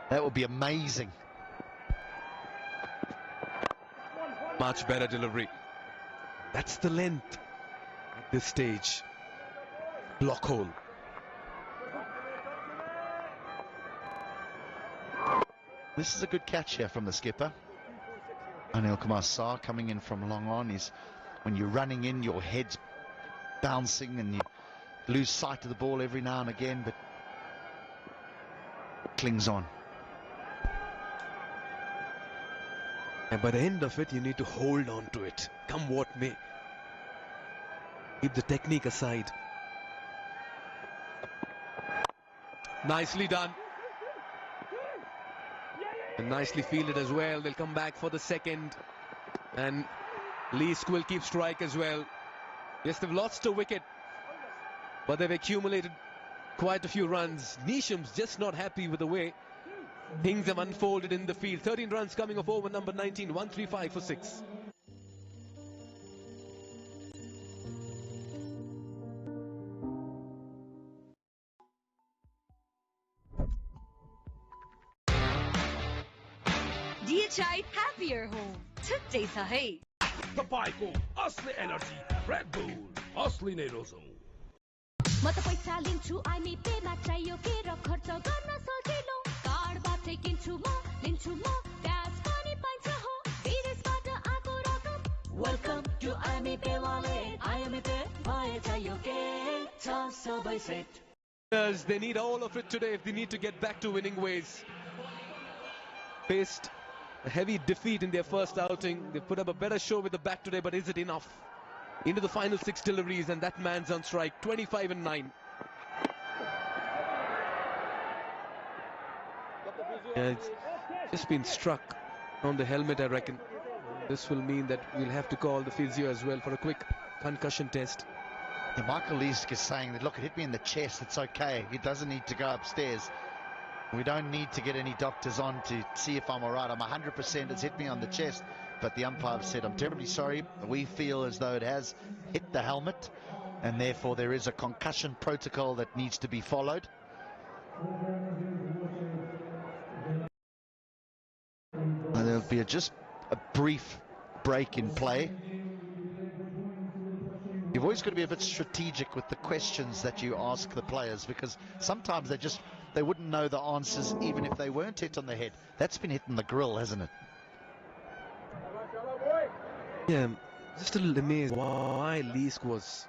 That would be amazing. Much better delivery. That's the length at this stage. Block hole. This is a good catch here from the skipper. Anil Kumar Shah coming in from long on. When you're running in, your head's bouncing and lose sight of the ball every now and again, but clings on. And by the end of it, you need to hold on to it, come what may. Keep the technique aside. Nicely done. And nicely fielded as well. They'll come back for the second. And Leask will keep strike as well. Yes, they've lost a wicket, but they've accumulated quite a few runs. Neesham's just not happy with the way things have unfolded in the field. 13 runs coming off over number 19, 135 for 6. DHI happier home. छुट्टै छ है। तपाईँको असली energy red bull असली नै रोजौं। म त पैसा लिन्छु आइमी पेमा चाहियो के र खर्च गर्न सजिलो कार्डबाटै किन्छु म लिन्छु म ब्याज पनि पाइन्छ हो विदेशबाट आएको रकम वेलकम टु आइमी पे वालेट आइमी पे भए चाहियो के छ सबै set. They need all of it today if they need to get back to winning ways. Faced a heavy defeat in their first outing. They put up a better show with the bat today, but is it enough? Into the final 6 deliveries, and that man's on strike. 25 and 9. Yeah, it's just been struck on the helmet, I reckon. This will mean that we'll have to call the physio as well for a quick concussion test. Yeah, Michael Leask is saying that, look, it hit me in the chest, it's okay. He doesn't need to go upstairs. We don't need to get any doctors on to see if I'm all right. I'm 100%, it's hit me on the chest. But the umpire said, I'm terribly sorry. We feel as though it has hit the helmet, and therefore there is a concussion protocol that needs to be followed. And there'll be just a brief break in play. You've always got to be a bit strategic with the questions that you ask the players, because sometimes they wouldn't know the answers even if they weren't hit on the head. That's been hit in the grill, hasn't it? Yeah, just a little amazed why Leask was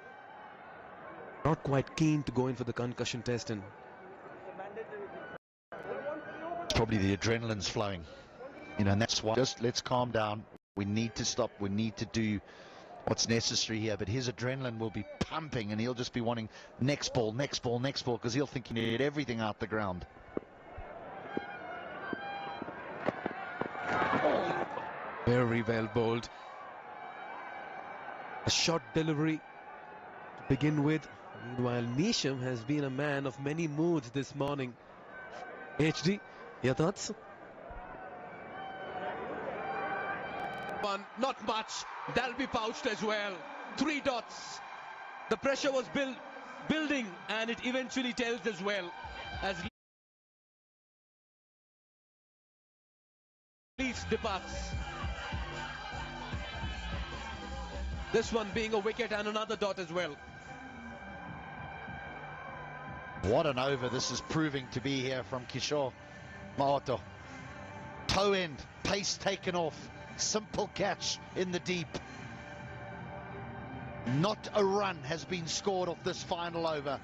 not quite keen to go in for the concussion test. And probably the adrenaline's flowing, and that's why. Just let's calm down. We need to stop. We need to do what's necessary here. But his adrenaline will be pumping, and he'll just be wanting next ball, next ball, next ball, because he'll think he needed everything out the ground. Very well bowled. A short delivery to begin with. Meanwhile, Neesham has been a man of many moods this morning. HD, your thoughts? One, not much. That'll be pouched as well. 3 dots. The pressure was building, and it eventually tells as well. As Leask departs. This one being a wicket and another dot as well. What an over this is proving to be here from Kishore Mahato. Toe end, pace taken off, simple catch in the deep. Not a run has been scored off this final over.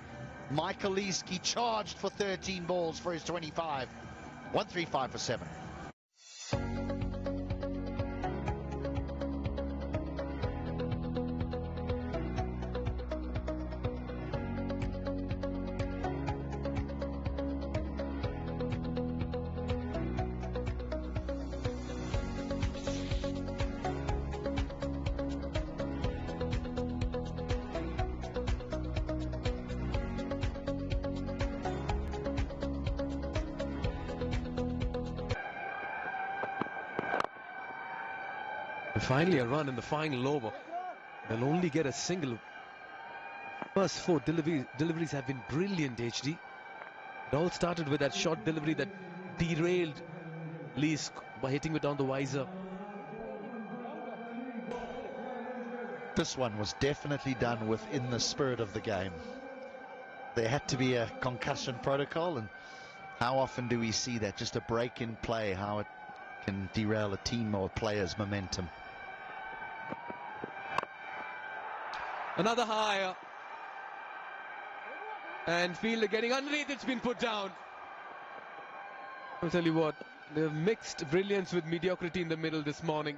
Michael Leask charged for 13 balls for his 25. 135 for 7. Finally a run in the final over. They'll only get a single. First 4 deliveries have been brilliant, HD. It all started with that short delivery that derailed Leask by hitting it on the visor. This one was definitely done within the spirit of the game. There had to be a concussion protocol, and how often do we see that? Just a break in play, how it can derail a team or a player's momentum. Another higher. And Fielder getting underneath, it's been put down. I'll tell you what, they've mixed brilliance with mediocrity in the middle this morning.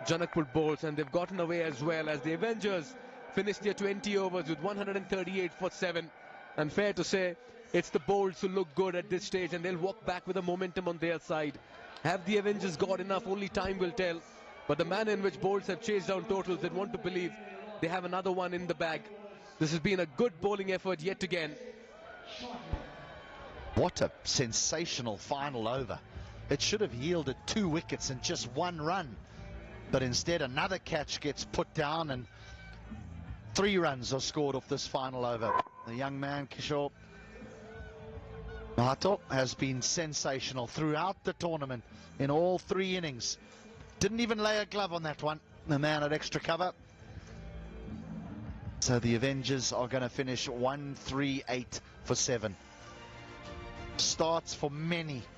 Janakpur bowls, and they've gotten away as well as the Avengers finished their 20 overs with 138 for 7. And fair to say, it's the bowls who look good at this stage, and they'll walk back with the momentum on their side. Have the Avengers got enough? Only time will tell. But the manner in which bowls have chased down totals, they'd want to believe they have another one in the bag. This has been a good bowling effort yet again. What a sensational final over. It should have yielded 2 wickets and just 1 run. But instead another catch gets put down and 3 runs are scored off this final over. The young man, Kishore Mahato, has been sensational throughout the tournament in all 3 innings. Didn't even lay a glove on that one, the man at extra cover. So the Avengers are going to finish 138 for 7. Starts for many